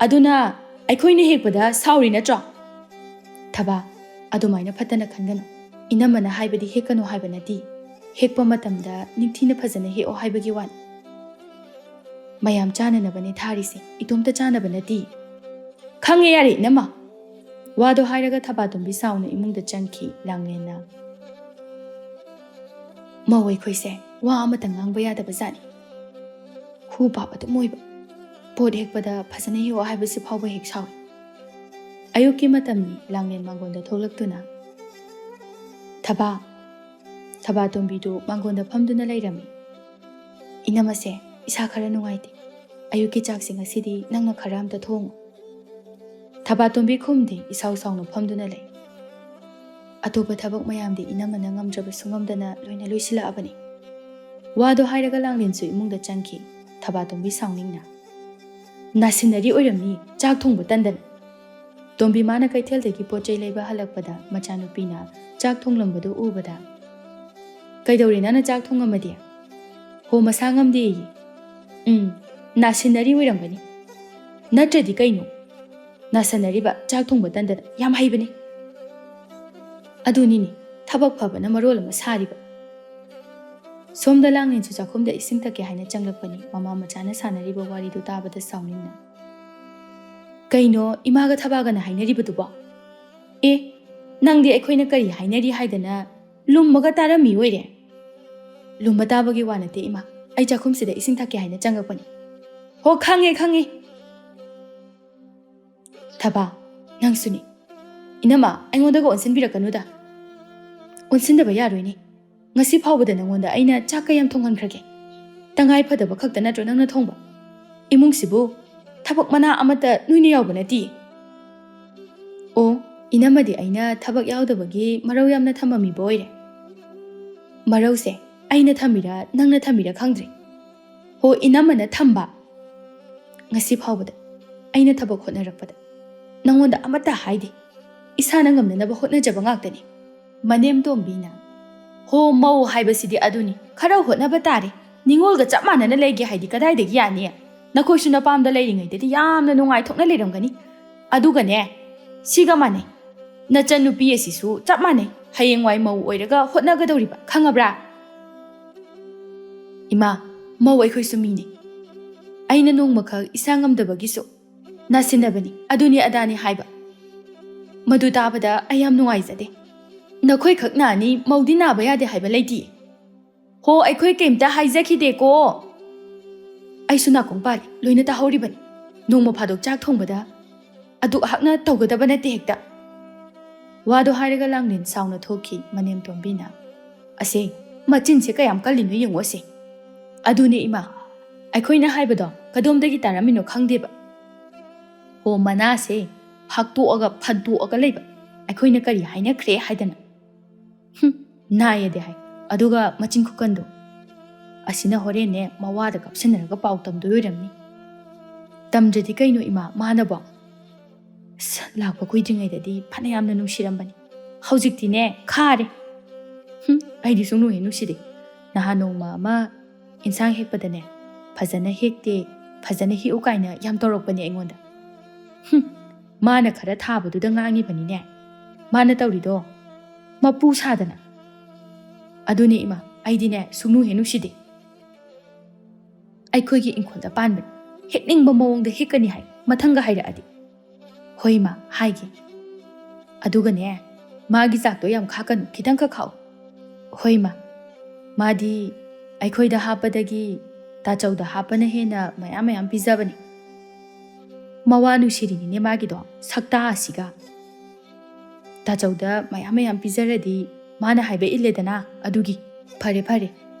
Speaker 1: ꯑꯗꯨꯅ ꯑꯩꯈꯣꯏꯅ ꯍꯦꯛꯄꯗ ꯁꯥꯎꯔꯤ ꯅꯠꯇ꯭ꯔꯣ? ꯊꯕꯥ, ꯑꯗꯨꯃꯥꯏꯅ ꯐꯠꯇꯅ ꯈꯟꯒꯅꯨ. ꯏꯅꯝꯃꯅ ꯍꯥꯏꯕꯗꯤ ꯍꯦꯛꯀꯅꯨ ꯍꯥꯏꯕ ꯅꯠꯇꯦ. ꯍꯦꯛꯄ ꯃꯇꯝꯗ ꯅꯤꯡꯊꯤꯅ ꯐꯖꯅ ꯍꯦꯛꯑꯣ ꯍꯥꯏꯕꯒꯤ ꯋꯥꯅꯤ. ꯃꯌꯥꯝ ꯆꯥꯅꯅꯕꯅꯦ ꯊꯥꯔꯤꯁꯦ, ꯏꯇꯣꯝꯇ ꯆꯥꯅꯕ ꯅꯠꯇꯦ. ꯈꯪꯉꯦ ꯌꯥꯔꯦ ꯏꯅꯝꯃ. ꯋꯥꯗꯣ ꯍꯥꯏꯔꯒ ꯊꯕꯥꯇꯣꯝꯕꯤ ꯁꯥꯎꯅ ꯏꯃꯨꯡꯗ ꯆꯪꯈꯤ. ꯂꯥꯡꯂꯦꯟꯅ, ꯃꯧ ꯑꯩꯈꯣꯏꯁꯦ ꯋꯥ ꯑꯃꯇ ꯉꯥꯡꯕ ꯌꯥꯗꯕ ꯖꯥꯠꯅꯤ. ꯍꯨ ꯄꯥꯞ ꯑꯗꯨꯝ ꯑꯣꯏꯕ. ꯄꯣꯠ ꯍꯦꯛꯄꯗ ꯐꯖꯅ ꯍꯦꯛꯑꯣ ꯍꯥꯏꯕꯁꯤ ꯐꯥꯎꯕ ꯍꯦꯛ ꯁꯥꯎꯏ. ꯑꯌꯨꯛꯀꯤ ꯃꯇꯝꯅꯤ. ꯂꯥꯡꯂꯦꯟ ꯃꯥꯡꯒꯣꯟꯗ ꯊꯣꯛꯂꯛꯇꯨꯅ, ꯊꯕꯥ. ꯊꯕꯥꯇꯣꯝꯕꯤꯗꯨ ꯃꯥꯡꯒꯣꯟꯗ ꯐꯝꯗꯨꯅ ꯂꯩꯔꯝꯃꯤ. ꯏꯅꯝꯃꯁꯦ ꯏꯁꯥ ꯈꯔ ꯅꯨꯡꯉꯥꯏꯇꯦ. ꯑꯌꯨꯛꯀꯤ ꯆꯥꯛꯁꯦ ꯉꯁꯤꯗꯤ ꯅꯪꯅ ꯈꯔ ꯑꯝꯇ ꯊꯣꯡꯉꯨ. ꯊꯕꯥꯇꯣꯝꯕꯤ ꯈꯨꯝꯗꯦ, ꯏꯁꯥꯎ ꯁꯥꯎꯅ ꯐꯝꯗꯨꯅ ꯂꯩ. ꯑꯇꯣꯞꯄ ꯊꯕꯛ ꯃꯌꯥꯝꯗꯤ ꯏꯅꯝꯃꯅ ꯉꯝꯗ꯭ꯔꯕꯁꯨ ꯉꯝꯗꯅ ꯂꯣꯏꯅ ꯂꯣꯏꯁꯤꯜꯂꯛꯑꯕꯅꯤ. ꯋꯥꯗꯣ ꯍꯥꯏꯔꯒ ꯂꯥꯡꯂꯦꯟꯁꯨ ꯏꯃꯨꯡꯗ ꯆꯪꯈꯤ. ꯊꯕꯥꯇꯣꯝꯕꯤ ꯁꯥꯎꯅꯤꯡꯅ, ꯅꯥꯁꯤꯟꯅꯔꯤ ꯑꯣꯏꯔꯝꯅꯤ ꯆꯥꯛ ꯊꯣꯡꯕ ꯇꯟꯗꯅ. ꯇꯣꯝꯕꯤ ꯃꯥꯅ ꯀꯩꯊꯦꯜꯗꯒꯤ ꯄꯣꯠ ꯆꯩ ꯂꯩꯕ ꯍꯜꯂꯛꯄꯗ ꯃꯆꯥꯅꯨꯄꯤꯅ ꯆꯥꯛ ꯊꯣꯡꯂꯝꯕꯗꯨ ꯎꯕꯗ ꯀꯩꯗꯧꯔꯦ ꯅꯪꯅ ꯆꯥꯛ ꯊꯣꯡꯉꯝꯃꯗꯤ? ꯍꯣ ꯃꯁꯥ ꯉꯝꯗꯦꯌꯦ. ꯅꯥꯁꯤꯟꯅꯔꯤ ꯑꯣꯏꯔꯝꯒꯅꯤ. ꯅꯠꯇ꯭ꯔꯗꯤ ꯀꯩꯅꯣ? ꯅꯥꯁꯟꯅꯔꯤꯕ ꯆꯥꯛ ꯊꯣꯡꯕ ꯇꯟꯗꯅ ꯌꯥꯝ ꯍꯩꯕꯅꯤ. ꯑꯗꯨꯅꯤꯅꯦ ꯊꯕꯛ ꯐꯕꯅ ꯃꯔꯣꯜ ꯑꯃ ꯁꯥꯔꯤꯕ. ꯁꯣꯝꯗ ꯂꯥꯡꯂꯦꯟꯁꯨ ꯆꯥꯛꯈꯨꯝꯗ ꯏꯁꯤꯡ ꯊꯛꯀꯦ ꯍꯥꯏꯅ ꯆꯪꯂꯛꯄꯅꯤ. ꯃꯃꯥ ꯃꯆꯥꯅ ꯁꯥꯟꯅꯔꯤꯕ ꯋꯥꯔꯤꯗꯨ ꯇꯥꯕꯗ ꯁꯥꯎꯅꯤꯡꯅ. ꯀꯩꯅꯣ ꯏꯃꯥꯒ ꯊꯕꯥꯒꯅ ꯍꯥꯏꯅꯔꯤꯕꯗꯨꯕꯣ? ꯅꯪꯗꯤ ꯑꯩꯈꯣꯏꯅ ꯀꯔꯤ ꯍꯥꯏꯅꯔꯤ ꯍꯥꯏꯗꯅ ꯂꯨꯝꯃꯒ ꯇꯥꯔꯝꯃꯤ ꯑꯣꯏꯔꯦ. ꯂꯨꯝꯕ ꯇꯥꯕꯒꯤ ꯋꯥ ꯅꯠꯇꯦ ꯏꯃꯥ. ꯑꯩ ꯆꯥꯛꯈꯨꯝꯁꯤꯗ ꯏꯁꯤꯡ ꯊꯛꯀꯦ ꯍꯥꯏꯅ ꯆꯪꯉꯛꯄꯅꯤ. ꯍꯣ ꯈꯪꯉꯦ. ꯊꯕꯥ ꯅꯪꯁꯨꯅꯤ. ꯏꯅꯝꯃ ꯑꯩꯉꯣꯟꯗꯒ ꯑꯣꯟꯁꯤꯟꯕꯤꯔꯛꯀꯅꯨꯗ. ꯑꯣꯟꯁꯤꯟꯗꯕ ꯌꯥꯔꯣꯏꯅꯦ. ꯉꯁꯤ ꯐꯥꯎꯕꯗ ꯅꯪꯉꯣꯟꯗ ꯑꯩꯅ ꯆꯥꯛ ꯀꯌꯥꯝ ꯊꯣꯡꯍꯟꯈ꯭ꯔꯒꯦ? ꯇꯉꯥꯏ ꯐꯗꯕ ꯈꯛꯇ ꯅꯠꯇ꯭ꯔꯣ ꯅꯪꯅ ꯊꯣꯡꯕ? ꯏꯃꯨꯡꯁꯤꯕꯨ ꯊꯕꯛ ꯃꯅꯥ ꯑꯃꯠꯇ ꯅꯣꯏꯅ ꯌꯥꯎꯕ ꯅꯠꯇꯤꯌꯦ. ꯑꯣ ꯏꯅꯝꯃꯗꯤ ꯑꯩꯅ ꯊꯕꯛ ꯌꯥꯎꯗꯕꯒꯤ ꯃꯔꯧ ꯌꯥꯝꯅ ꯊꯝꯃꯝꯃꯤꯕ ꯑꯣꯏꯔꯦ. ꯃꯔꯧꯁꯦ ꯑꯩꯅ ꯊꯝꯃꯤꯔꯥ ꯅꯪꯅ ꯊꯝꯃꯤꯔꯥ ꯈꯪꯗ꯭ꯔꯦ. ꯍꯣ ꯏꯅꯝꯃꯅ ꯊꯝꯕ. ꯉꯁꯤ ꯐꯥꯎꯕꯗ ꯑꯩꯅ ꯊꯕꯛ ꯍꯣꯠꯅꯔꯛꯄꯗ ꯅꯪꯉꯣꯟꯗ ꯑꯃꯠꯇ ꯍꯥꯏꯗꯦ. ꯏꯁꯥꯅ ꯉꯝꯅꯅꯕ ꯍꯣꯠꯅꯖꯕ ꯉꯥꯛꯇꯅꯤ. ꯃꯅꯦꯝ ꯇꯣꯝꯕꯤꯅ ꯍꯣ ꯃꯧ ꯍꯥꯏꯕꯁꯤꯗꯤ ꯑꯗꯨꯅꯤ. ꯈꯔ ꯍꯣꯠꯅꯕ ꯇꯥꯔꯦ. ꯅꯤꯡꯉꯣꯜꯒ ꯆꯞ ꯃꯥꯟꯅꯅ ꯂꯩꯒꯦ ꯍꯥꯏꯗꯤ ꯀꯗꯥꯏꯗꯒꯤ ꯌꯥꯅꯤ? ꯅꯈꯣꯏꯁꯨ ꯅꯄꯥꯝꯗ ꯂꯩꯔꯤꯉꯩꯗꯗꯤ ꯌꯥꯝꯅ ꯅꯨꯡꯉꯥꯏꯊꯣꯛꯅ ꯂꯩꯔꯝꯒꯅꯤ. ꯑꯗꯨꯒꯅꯦ ꯁꯤꯒ ꯃꯥꯟꯅꯩ. ꯅꯆꯟ ꯅꯨꯄꯤ ꯑꯁꯤꯁꯨ ꯆꯞ ꯃꯥꯟꯅꯩ. ꯍꯌꯦꯡꯋꯥꯏ ꯃꯧ ꯑꯣꯏꯔꯒ ꯍꯣꯠꯅꯒꯗꯧꯔꯤꯕ ꯈꯪꯉꯕ꯭ꯔꯥ? ꯏꯃꯥ ꯃꯧ ꯑꯩꯈꯣꯏꯁꯨ ꯃꯤꯅꯤ. ꯑꯩꯅ ꯅꯣꯡꯃꯈꯛ ꯏꯁꯥ ꯉꯝꯗꯕꯒꯤꯁꯨ ꯅꯥꯁꯤꯟꯅꯕꯅꯤ ꯑꯗꯨꯅꯤ ꯑꯗꯥꯅꯤ ꯍꯥꯏꯕ. ꯃꯗꯨ ꯇꯥꯕꯗ ꯑꯩ ꯌꯥꯝ ꯅꯨꯡꯉꯥꯏꯖꯗꯦ. ꯅꯈꯣꯏ ꯈꯛ ꯅꯥꯅꯤ ꯃꯧꯗꯤ ꯅꯥꯕ ꯌꯥꯗꯦ ꯍꯥꯏꯕ ꯂꯩꯇꯤꯌꯦ. ꯍꯣ ꯑꯩꯈꯣꯏ ꯀꯩꯝꯇ ꯍꯥꯏꯖꯈꯤꯗꯦꯀꯣ. ꯑꯩꯁꯨ ꯅꯥꯀꯣꯡ ꯄꯥꯜꯂꯤ ꯂꯣꯏꯅ ꯇꯥꯍꯧꯔꯤꯕꯅꯤ. ꯅꯣꯡꯃ ꯐꯥꯗꯣꯛ ꯆꯥꯛ ꯊꯣꯡꯕꯗ ꯑꯗꯨꯛ ꯍꯛꯅ ꯇꯧꯒꯗꯕ ꯅꯠꯇꯦ ꯍꯦꯛꯇ. ꯋꯥꯗꯣ ꯍꯥꯏꯔꯒ ꯂꯥꯡꯂꯦꯟ ꯁꯥꯎꯅ ꯊꯣꯛꯈꯤ. ꯃꯅꯦꯝ ꯇꯣꯝꯕꯤꯅ ꯑꯁꯦ ꯃꯆꯤꯟꯁꯦ ꯀꯌꯥꯝ ꯀꯜꯂꯤꯅꯣ ꯌꯦꯡꯉꯣꯁꯦ. ꯑꯗꯨꯅꯦ ꯏꯃꯥ ꯑꯩꯈꯣꯏꯅ ꯍꯥꯏꯕꯗꯣ ꯀꯗꯣꯝꯗꯒꯤ ꯇꯥꯔꯝꯃꯤꯅꯣ ꯈꯪꯗꯦꯕ. ꯍꯣ ꯃꯅꯥꯁꯦ ꯐꯥꯛꯇꯣꯛꯑꯒ ꯐꯟꯇꯣꯛꯑꯒ ꯂꯩꯕ. ꯑꯩꯈꯣꯏꯅ ꯀꯔꯤ ꯍꯥꯏꯅꯈ꯭ꯔꯦ ꯍꯥꯏꯗꯅ. ꯅꯥꯌꯦꯗꯦ ꯍꯥꯏ. ꯑꯗꯨꯒ ꯃꯆꯤꯟ ꯈꯨꯀꯟꯗꯣ ꯑꯁꯤꯅ ꯍꯣꯔꯦꯟꯅꯦ ꯃꯋꯥꯗ ꯀꯥꯞꯁꯤꯟꯅꯔꯒ ꯄꯥꯎ ꯇꯝꯗꯣꯏ ꯑꯣꯏꯔꯝꯅꯤ. ꯇꯝꯗ꯭ꯔꯗꯤ ꯀꯩꯅꯣ ꯏꯃꯥ ꯃꯥꯅꯕꯣ. ꯂꯥꯛꯄ ꯀꯨꯏꯗ꯭ꯔꯤꯉꯩꯗꯗꯤ ꯐꯅꯌꯥꯝꯅ ꯅꯨꯡꯁꯤꯔꯝꯕꯅꯤ. ꯍꯧꯖꯤꯛꯇꯤꯅꯦ ꯈꯥꯔꯦ. ꯑꯩꯗꯤ ꯁꯨꯡꯅꯨ ꯍꯦꯛ ꯅꯨꯡꯁꯤꯗꯦ. ꯅꯍꯥꯟ ꯅꯣꯡꯃ ꯑꯃ ꯏꯟꯁꯥꯡ ꯍꯦꯛꯄꯗꯅꯦ ꯐꯖꯅ ꯍꯦꯛꯇꯦ ꯐꯖꯅ ꯍꯦꯛꯎ ꯀꯥꯏꯅ ꯌꯥꯝ ꯇꯧꯔꯛꯄꯅꯦ ꯑꯩꯉꯣꯟꯗ. ꯃꯥꯅ ꯈꯔ ꯊꯥꯕꯗꯨꯗ ꯉꯥꯡꯉꯤꯕꯅꯤꯅꯦ. ꯃꯥꯅ ꯇꯧꯔꯤꯗꯣ ꯃꯄꯨ ꯁꯥꯗꯅ. ꯑꯗꯨꯅꯦ ꯏꯃꯥ ꯑꯩꯗꯤꯅꯦ ꯁꯨꯡꯅꯨ ꯍꯦꯛ ꯅꯨꯡꯁꯤꯗꯦ. ꯑꯩꯈꯣꯏꯒꯤ ꯏꯪꯈꯣꯜꯗ ꯄꯥꯟꯕꯅꯤ. ꯍꯦꯛꯅꯤꯡꯕ ꯃꯑꯣꯡꯗ ꯍꯦꯛꯀꯅꯤ ꯍꯥꯏ ꯃꯊꯪꯒ ꯍꯥꯏꯔꯛꯑꯗꯤ. ꯍꯣꯏ ꯏꯃꯥ ꯍꯥꯏꯒꯦ. ꯑꯗꯨꯒꯅꯦ ꯃꯥꯒꯤ ꯆꯥꯛꯇꯣ ꯌꯥꯝ ꯈꯥꯛꯀꯅꯨ ꯈꯤꯇꯪꯈꯛ ꯈꯥꯛꯎ. ꯍꯣꯏ ꯏꯃꯥ. ꯃꯥꯗꯤ ꯑꯩꯈꯣꯏꯗ ꯍꯥꯞꯄꯗꯒꯤ ꯇꯥꯆꯧꯗ ꯍꯥꯞꯄꯅ ꯍꯦꯟꯅ ꯃꯌꯥꯝ ꯃꯌꯥꯝ ꯄꯤꯖꯕꯅꯤ. ꯃꯋꯥ ꯅꯨꯡꯁꯤꯔꯤꯅꯤꯅꯦ ꯃꯥꯒꯤꯗꯣ ꯁꯛꯇꯥ ꯑꯁꯤꯒ. ꯇꯥꯆꯧꯗ ꯃꯌꯥꯝ ꯃꯌꯥꯝ ꯄꯤꯖꯔꯗꯤ ꯃꯥꯅ ꯍꯥꯏꯕ ꯏꯜꯂꯦꯗꯅ ꯑꯗꯨꯒꯤ. ꯐꯔꯦ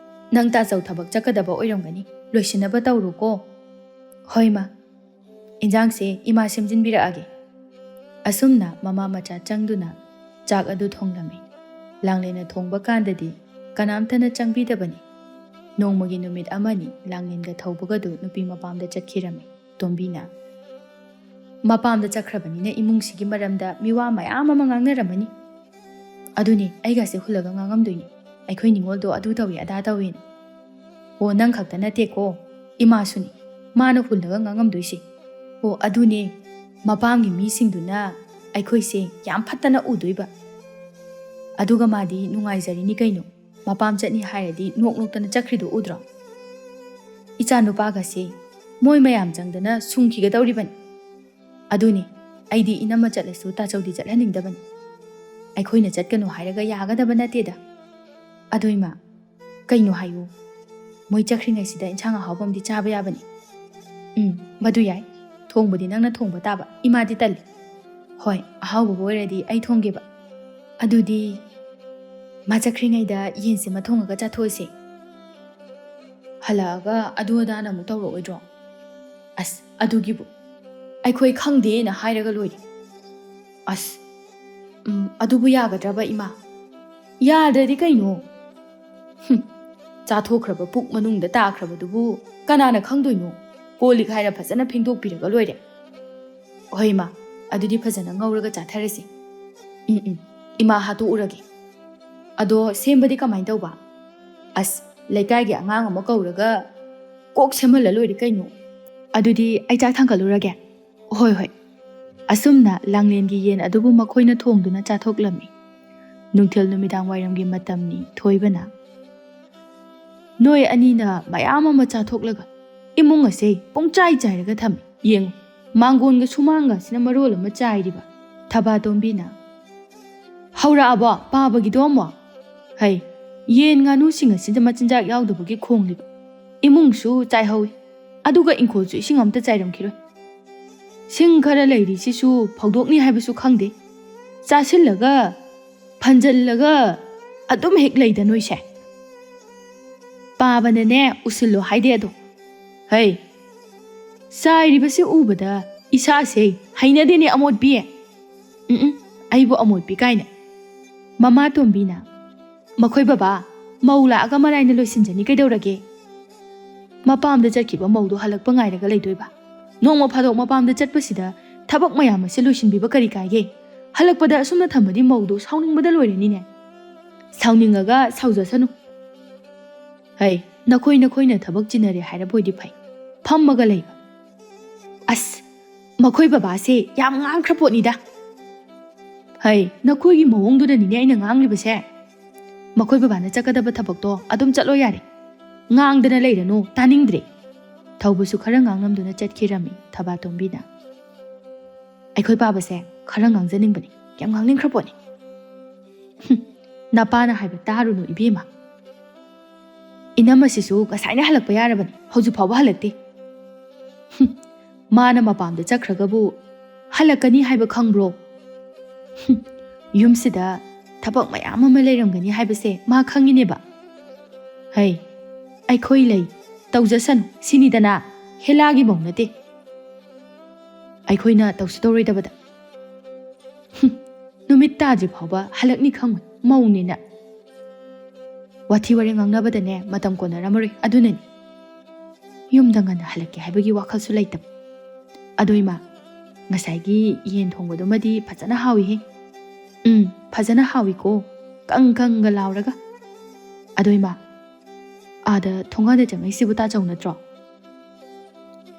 Speaker 1: ꯅꯪ ꯇꯥꯆꯧ ꯊꯕꯛ ꯆꯠꯀꯗꯕ ꯑꯣꯏꯔꯝꯒꯅꯤ. ꯂꯣꯏꯁꯤꯟꯅꯕ ꯇꯧꯔꯣꯀꯣ. ꯍꯣꯏ ꯃꯥ. ꯏꯟꯖꯥꯡꯁꯦ ꯏꯃꯥ ꯁꯦꯝꯖꯤꯟꯕꯤꯔꯛꯑꯒꯦ. ꯑꯁꯨꯝꯅ ꯃꯃꯥ ꯃꯆꯥ ꯆꯪꯗꯨꯅ ꯆꯥꯛ ꯑꯗꯨ ꯊꯣꯡꯂꯝꯃꯤ. ꯂꯥꯡꯂꯦꯟꯅ ꯊꯣꯡꯕ ꯀꯥꯟꯗꯗꯤ ꯀꯅꯥꯝꯇꯅ ꯆꯪꯕꯤꯗꯕꯅꯤ. ꯅꯣꯡꯃꯒꯤ ꯅꯨꯃꯤꯠ ꯑꯃꯅꯤ ꯂꯥꯡꯂꯦꯟꯒ ꯊꯧꯕꯒꯗꯨ ꯅꯨꯄꯤ ꯃꯄꯥꯝꯗ ꯆꯠꯈꯤꯔꯝꯃꯤ. ꯇꯣꯝꯕꯤꯅ ꯃꯄꯥꯝꯗ ꯆꯠꯈ꯭ꯔꯕꯅꯤꯅ ꯏꯃꯨꯡꯁꯤꯒꯤ ꯃꯔꯝꯗ ꯃꯤꯋꯥ ꯃꯌꯥꯝ ꯑꯃ ꯉꯥꯡꯅꯔꯝꯃꯅꯤ. ꯑꯗꯨꯅꯦ ꯑꯩꯒꯁꯦ ꯍꯨꯜꯂꯒ ꯉꯥꯡꯉꯝꯗꯣꯏꯅꯤ. ꯑꯩꯈꯣꯏ ꯅꯤꯡꯉꯣꯜꯗꯣ ꯑꯗꯨ ꯇꯧꯏ ꯑꯗꯥ ꯇꯧꯏꯅ. ꯑꯣ ꯅꯪ ꯈꯛꯇ ꯅꯠꯇꯦꯀꯣ ꯏꯃꯥꯁꯨꯅꯤ ꯃꯥꯅ ꯍꯨꯜꯂꯒ ꯉꯥꯡꯉꯝꯗꯣꯏꯁꯦ. ꯑꯣ ꯑꯗꯨꯅꯦ ꯃꯄꯥꯝꯒꯤ ꯃꯤꯁꯤꯡꯗꯨꯅ ꯑꯩꯈꯣꯏꯁꯦ ꯌꯥꯝ ꯐꯠꯇꯅ ꯎꯗꯣꯏꯕ. ꯑꯗꯨꯒ ꯃꯥꯗꯤ ꯅꯨꯡꯉꯥꯏꯖꯔꯤꯅꯤ ꯀꯩꯅꯣ. ꯃꯄꯥꯝ ꯆꯠꯅꯤ ꯍꯥꯏꯔꯗꯤ ꯅꯣꯛ ꯅꯣꯛꯇꯅ ꯆꯠꯈ꯭ꯔꯤꯗꯣ ꯎꯗ꯭ꯔꯣ? ꯏꯆꯥ ꯅꯨꯄꯥꯒꯁꯦ ꯃꯣꯏ ꯃꯌꯥꯝ ꯆꯪꯗꯅ ꯁꯨꯡꯈꯤꯒꯗꯧꯔꯤꯕꯅꯤ. ꯑꯗꯨꯅꯤ ꯑꯩꯗꯤ ꯏꯅꯝꯃ ꯆꯠꯂꯁꯨ ꯇꯥꯆꯧꯗꯤ ꯆꯠꯍꯟꯅꯤꯡꯗꯕꯅꯤ. ꯑꯩꯈꯣꯏꯅ ꯆꯠꯀꯅꯨ ꯍꯥꯏꯔꯒ ꯌꯥꯒꯗꯕ ꯅꯠꯇꯦꯗ. ꯑꯗꯨ ꯏꯃꯥ ꯀꯩꯅꯣ ꯍꯥꯏꯌꯨ. ꯃꯣꯏ ꯆꯠꯈ꯭ꯔꯤꯉꯩꯁꯤꯗ ꯏꯟꯁꯥꯡ ꯑꯍꯥꯎꯕ ꯑꯃꯗꯤ ꯆꯥꯕ ꯌꯥꯕꯅꯤ. ꯃꯗꯨ ꯌꯥꯏ. ꯊꯣꯡꯕꯗꯤ ꯅꯪꯅ ꯊꯣꯡꯕ ꯇꯥꯕ. ꯏꯃꯥꯗꯤ ꯇꯜꯂꯤ. ꯍꯣꯏ ꯑꯍꯥꯎꯕꯕꯨ ꯑꯣꯏꯔꯗꯤ ꯑꯩ ꯊꯣꯡꯒꯦꯕ. ꯑꯗꯨꯗꯤ ꯃꯥ ꯆꯠꯈ꯭ꯔꯤꯉꯩꯗ ꯌꯦꯟꯁꯤꯃ ꯊꯣꯡꯉꯒ ꯆꯥꯊꯣꯛꯑꯁꯦ. ꯍꯜꯂꯛꯑꯒ ꯑꯗꯨ ꯑꯗꯥꯅ ꯑꯃꯨꯛ ꯇꯧꯔꯛꯑꯣꯏꯗ꯭ꯔꯣ? ꯑꯁ ꯑꯗꯨꯒꯤꯕꯨ ꯑꯩꯈꯣꯏ ꯈꯪꯗꯦꯅ ꯍꯥꯏꯔꯒ ꯂꯣꯏꯔꯦ. ꯑꯁ ꯑꯗꯨꯕꯨ ꯌꯥꯒꯗ꯭ꯔꯕ ꯏꯃꯥ? ꯌꯥꯗ꯭ꯔꯗꯤ ꯀꯩꯅꯣ? ꯆꯥꯊꯣꯛꯈ꯭ꯔꯕ ꯄꯨꯛ ꯃꯅꯨꯡꯗ ꯇꯥꯈ꯭ꯔꯕꯗꯨꯕꯨ ꯀꯅꯥꯅ ꯈꯪꯗꯣꯏꯅꯣ? ꯀꯣꯜ ꯂꯤꯛ ꯍꯥꯏꯔ ꯐꯖꯅ ꯐꯦꯡꯗꯣꯛꯄꯤꯔꯒ ꯂꯣꯏꯔꯦ. ꯍꯣꯏ ꯏꯃꯥ ꯑꯗꯨꯗꯤ ꯐꯖꯅ ꯉꯧꯔꯒ ꯆꯥꯊꯔꯁꯤ. ꯏꯃꯥ ꯍꯥꯠꯇꯣꯛꯎꯔꯒꯦ. ꯑꯗꯣ ꯁꯦꯝꯕꯗꯤ ꯀꯃꯥꯏꯅ ꯇꯧꯕ? ꯑꯁ, ꯂꯩꯀꯥꯏꯒꯤ ꯑꯉꯥꯡ ꯑꯃ ꯀꯧꯔꯒ ꯀꯣꯛ ꯁꯦꯝꯍꯜꯂ ꯂꯣꯏꯔꯦ ꯀꯩꯅꯣ. ꯑꯗꯨꯗꯤ ꯑꯩ ꯆꯥꯛ ꯊꯥꯡꯒꯠꯂꯨꯔꯒꯦ. ꯍꯣꯏ. ꯑꯁꯨꯝꯅ ꯂꯥꯡꯂꯦꯟꯒꯤ ꯌꯦꯟ ꯑꯗꯨꯕꯨ ꯃꯈꯣꯏꯅ ꯊꯣꯡꯗꯨꯅ ꯆꯥꯊꯣꯛꯂꯝꯃꯤ. ꯅꯨꯡꯊꯤꯜ ꯅꯨꯃꯤꯗꯥꯡ ꯋꯥꯏꯔꯝꯒꯤ ꯃꯇꯝꯅꯤ. ꯊꯣꯏꯕꯅ, ꯅꯣꯏ ꯑꯅꯤꯅ ꯃꯌꯥꯝ ꯑꯃ ꯆꯥꯊꯣꯛꯂꯒ ꯏꯃꯨꯡ ꯑꯁꯦ ꯄꯨꯡꯆꯥꯏ ꯆꯥꯏꯔꯒ ꯊꯝꯃꯤ. ꯌꯦꯡꯉꯨ, ꯃꯥꯡꯒꯣꯟꯒ ꯁꯨꯃꯥꯡꯒꯁꯤꯅ ꯃꯔꯣꯜ ꯑꯃ ꯆꯥꯏꯔꯤꯕ. ꯊꯕꯥꯇꯣꯝꯕꯤꯅ, ꯍꯧꯔꯛꯑꯕꯣ ꯄꯥꯕꯒꯤꯗꯣ ꯑꯃꯨꯛ? ꯍꯩ, ꯌꯦꯟ ꯉꯥꯅꯨꯁꯤꯡ ꯑꯁꯤꯗ ꯃꯆꯤꯟꯖꯥꯛ ꯌꯥꯎꯗꯕꯒꯤ ꯈꯣꯡꯂꯤꯕ. ꯏꯃꯨꯡꯁꯨ ꯆꯥꯏꯍꯧꯏ, ꯑꯗꯨꯒ ꯏꯪꯈꯣꯜꯁꯨ ꯏꯁꯤꯡ ꯑꯝꯇ ꯆꯥꯏꯔꯝꯈꯤꯔꯣꯏ. ꯁꯤꯡ ꯈꯔ ꯂꯩꯔꯤꯁꯤꯁꯨ ꯐꯧꯗꯣꯛꯅꯤ ꯍꯥꯏꯕꯁꯨ ꯈꯪꯗꯦ. ꯆꯥꯁꯤꯜꯂꯒ ꯐꯟꯖꯜꯂꯒ ꯑꯗꯨꯝ ꯍꯦꯛ ꯂꯩꯗ ꯅꯣꯏꯁꯦ. ꯄꯥꯕꯅꯅꯦ ꯎꯁꯤꯜꯂꯣ ꯍꯥꯏꯗꯦ ꯑꯗꯣ. ꯍꯩ, ꯆꯥꯏꯔꯤꯕꯁꯤ ꯎꯕꯗ ꯏꯁꯥꯁꯦ ꯍꯩꯅꯗꯦꯅꯦ ꯑꯃꯣꯠꯄꯤ. ꯑꯩꯕꯨ ꯑꯃꯣꯠꯄꯤ ꯀꯥꯏꯅ. ꯃꯃꯥꯇꯣꯝꯕꯤꯅ, ꯃꯈꯣꯏ ꯕꯕꯥ, ꯃꯧ ꯂꯥꯛꯑꯒ ꯃꯔꯥꯏꯅ ꯂꯣꯏꯁꯤꯟꯖꯅꯤ ꯀꯩꯗꯧꯔꯒꯦ? ꯃꯄꯥꯝꯗ ꯆꯠꯈꯤꯕ ꯃꯧꯗꯣ ꯍꯜꯂꯛꯄ ꯉꯥꯏꯔꯒ ꯂꯩꯗꯣꯏꯕ. ꯅꯣꯡꯃ ꯐꯥꯗꯣꯛ ꯃꯄꯥꯝꯗ ꯆꯠꯄꯁꯤꯗ ꯊꯕꯛ ꯃꯌꯥꯝ ꯑꯁꯤ ꯂꯣꯏꯁꯤꯟꯕꯤꯕ ꯀꯔꯤ ꯀꯥꯏꯒꯦ? ꯍꯜꯂꯛꯄꯗ ꯑꯁꯨꯝꯅ ꯊꯝꯕꯗꯤ ꯃꯧꯗꯣ ꯁꯥꯎꯅꯤꯡꯕꯗ ꯂꯣꯏꯔꯅꯤꯅꯦ. ꯁꯥꯎꯅꯤꯡꯉꯒ ꯁꯥꯎꯖꯁꯅꯨ. ꯍꯩ, ꯅꯈꯣꯏꯅ ꯊꯕꯛ ꯆꯤꯟꯅꯔꯦ ꯍꯥꯏꯔꯕꯣꯏꯗꯤ ꯐꯩ, ꯐꯝꯃꯒ ꯂꯩꯕ. ꯑꯁ, ꯃꯈꯣꯏ ꯕꯕꯥꯁꯦ ꯌꯥꯝ ꯉꯥꯡꯈ꯭ꯔ ꯄꯣꯠꯅꯤꯗ. ꯍꯩ, ꯅꯈꯣꯏꯒꯤ ꯃꯑꯣꯡꯗꯨꯅꯅꯤꯅꯦ ꯑꯩꯅ ꯉꯥꯡꯂꯤꯕꯁꯦ. ꯃꯈꯣꯏ ꯕꯕꯥꯅ ꯆꯠꯀꯗꯕ ꯊꯕꯛꯇꯣ ꯑꯗꯨꯝ ꯆꯠꯂꯣ ꯌꯥꯔꯦ. ꯉꯥꯡꯗꯅ ꯂꯩꯔꯅꯨ, ꯇꯥꯅꯤꯡꯗ꯭ꯔꯦ. ꯊꯧꯕꯁꯨ ꯈꯔ ꯉꯥꯡꯂꯝꯗꯨꯅ ꯆꯠꯈꯤꯔꯝꯃꯤ. ꯊꯕꯥꯇꯣꯝꯕꯤꯅ, ꯑꯩꯈꯣꯏ ꯄꯥꯕꯁꯦ ꯈꯔ ꯉꯥꯡꯖꯅꯤꯡꯕꯅꯤ, ꯌꯥꯝ ꯉꯥꯡꯅꯤꯡꯈ꯭ꯔ ꯄꯣꯠꯅꯤ. ꯅꯄꯥꯅ ꯍꯥꯏꯕ ꯇꯥꯔꯨꯅꯨ ꯏꯕꯦꯝꯃ. ꯏꯅꯝꯃꯁꯤꯁꯨ ꯉꯁꯥꯏꯅ ꯍꯜꯂꯛꯄ ꯌꯥꯔꯕꯅꯤ, ꯍꯧꯖꯤꯛ ꯐꯥꯎꯕ ꯍꯜꯂꯛꯇꯦ. ꯃꯥꯅ ꯃꯄꯥꯝꯗ ꯆꯠꯈ꯭ꯔꯒꯕꯨ ꯍꯜꯂꯛꯀꯅꯤ ꯍꯥꯏꯕ ꯈꯪꯕ꯭ꯔꯣ? ꯌꯨꯝꯁꯤꯗ ꯊꯕꯛ ꯃꯌꯥꯝ ꯑꯃ ꯂꯩꯔꯝꯒꯅꯤ ꯍꯥꯏꯕꯁꯦ ꯃꯥ ꯈꯪꯉꯤꯅꯦꯕ. ꯍꯩ, ꯑꯩꯈꯣꯏ ꯂꯩ, ꯇꯧꯖꯁꯅꯨ ꯁꯤꯅꯤꯗꯅ, ꯍꯦꯂꯥꯒꯤ ꯃꯧ ꯅꯠꯇꯦ. ꯑꯩꯈꯣꯏꯅ ꯇꯧꯁꯨ ꯇꯧꯔꯣꯏꯗꯕꯗ. ꯅꯨꯃꯤꯠ ꯇꯥꯗ꯭ꯔꯤ ꯐꯥꯎꯕ ꯍꯜꯂꯛꯅꯤ ꯈꯪꯉꯣꯏ, ꯃꯧꯅꯤꯅ. ꯋꯥꯊꯤ ꯋꯥꯔꯦꯡ ꯉꯥꯡꯅꯕꯗꯅꯦ ꯃꯇꯝ ꯀꯣꯟꯅꯔꯝꯃꯔꯣꯏ, ꯑꯗꯨꯅꯅꯤ. ꯌꯨꯝꯗ ꯉꯟꯅ ꯍꯜꯂꯛꯀꯦ ꯍꯥꯏꯕꯒꯤ ꯋꯥꯈꯜꯁꯨ ꯂꯩꯇꯕ. ꯑꯗꯣ ꯏꯃꯥ, ꯉꯁꯥꯏꯒꯤ ꯌꯦꯟ ꯊꯣꯡꯕꯗꯨꯃꯗꯤ ꯐꯖꯅ ꯍꯥꯎꯏꯍꯦ. ꯐꯖꯅ ꯍꯥꯎꯏꯀꯣ, ꯀꯪꯒ ꯂꯥꯎꯔꯒ. ꯑꯗꯣ ꯏꯃꯥ, ꯑꯥꯗ ꯊꯣꯡꯒꯥꯟꯗ ꯆꯪꯉꯛꯏꯁꯤꯕꯨ ꯇꯥꯆꯧ ꯅꯠꯇ꯭ꯔꯣ?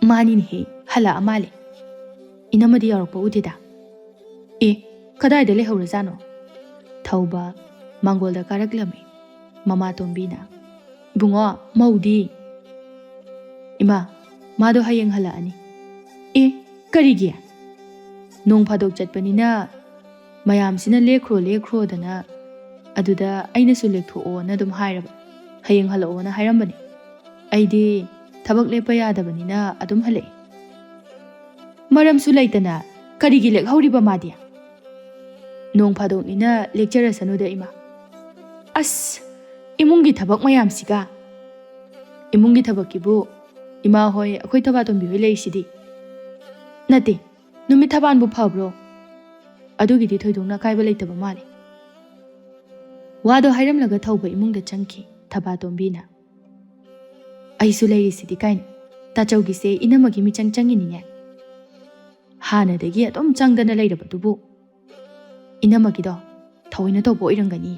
Speaker 1: ꯃꯥꯅꯤꯅꯦꯍꯦ, ꯍꯜꯂꯛꯑ ꯃꯥꯜꯂꯦ. ꯏꯅꯝꯃꯗꯤ ꯌꯥꯎꯔꯛꯄ ꯎꯗꯦꯗ. ꯀꯗꯥꯏꯗ ꯂꯩꯍꯧꯔꯖꯥꯠꯅꯣ? ꯊꯧꯕ ꯃꯥꯡꯒꯣꯜꯗ ꯀꯥꯔꯛꯂꯝꯃꯤ. ꯃꯃꯥꯇꯣꯝꯕꯤꯅ, ꯏꯕꯨꯡꯉꯣ, ꯃꯧꯗꯤ? ꯏꯃꯥ, ꯃꯥꯗꯣ ꯍꯌꯦꯡ ꯍꯜꯂꯛꯑꯅꯤ. ꯀꯔꯤꯒꯤ? ꯅꯣꯡ ꯐꯥꯗꯣꯛ ꯆꯠꯄꯅꯤꯅ ꯃꯌꯥꯝꯁꯤꯅ ꯂꯦꯛꯈ꯭ꯔꯣꯗꯅ ꯑꯗꯨꯗ ꯑꯩꯅꯁꯨ ꯂꯦꯛꯊꯣꯛꯑꯣꯅ ꯑꯗꯨꯝ ꯍꯥꯏꯔꯕ. ꯍꯌꯦꯡ ꯍꯜꯂꯛꯑꯣꯅ ꯍꯥꯏꯔꯝꯕꯅꯤ. ꯑꯩꯗꯤ ꯊꯕꯛ ꯂꯦꯞꯄ ꯌꯥꯗꯕꯅꯤನ ꯑꯗꯨꯝ ꯍꯜꯂꯛꯑꯦ. ꯃꯔꯝꯁꯨ ꯂꯩꯇꯅ ꯀꯔꯤꯒꯤ ꯂꯦꯛꯍꯧꯔꯤꯕ ꯃꯥꯗꯤ? ꯅꯣꯡ ꯐꯥꯗꯣꯛꯅꯤꯅ ꯂꯦꯛꯆꯔꯁꯅꯨꯗ ꯏꯃꯥ. ꯑꯁ, ꯏꯃꯨꯡꯒꯤ ꯊꯕꯛ ꯃꯌꯥꯝꯁꯤꯒ. ꯏꯃꯨꯡꯒꯤ ꯊꯕꯛꯀꯤꯕꯨ ꯏꯃꯥ ꯍꯣꯏ, ꯑꯩꯈꯣꯏ ꯊꯕꯥꯇꯣꯝꯕꯤ ꯍꯣꯏ ꯂꯩꯔꯤꯁꯤꯗꯤ. ꯅꯠꯇꯦ, ꯅꯨꯃꯤꯠ ꯊꯕꯥꯟꯕꯨ ꯐꯕ꯭ꯔꯣ? ꯑꯗꯨꯒꯤꯗꯤ ꯊꯣꯏꯗꯣꯛꯅ ꯑꯀꯥꯏꯕ ꯂꯩꯇꯕ ꯃꯥꯜꯂꯤ. ꯋꯥꯗꯣ ꯍꯥꯏꯔꯝꯂꯒ ꯊꯧꯕ ꯏꯃꯨꯡꯗ ꯆꯪꯈꯤ. ꯊꯕꯥꯇꯣꯝꯕꯤꯅ, ꯑꯩꯁꯨ ꯂꯩꯔꯤꯁꯤꯗꯤ ꯀꯥꯏꯅ, ꯇꯥꯆꯧꯒꯤꯁꯦ ꯏꯅꯝꯃꯒꯤ ꯃꯤꯆꯪ ꯆꯪꯉꯤꯅꯤꯅꯦ. ꯍꯥꯟꯅꯗꯒꯤ ꯑꯗꯨꯝ ꯆꯪꯗꯅ ꯂꯩꯔꯕꯗꯨꯕꯨ. ꯏꯅꯝꯃꯒꯤꯗꯣ ꯊꯑꯣꯏꯅ ꯇꯧꯕ ꯑꯣꯏꯔꯝꯒꯅꯤ.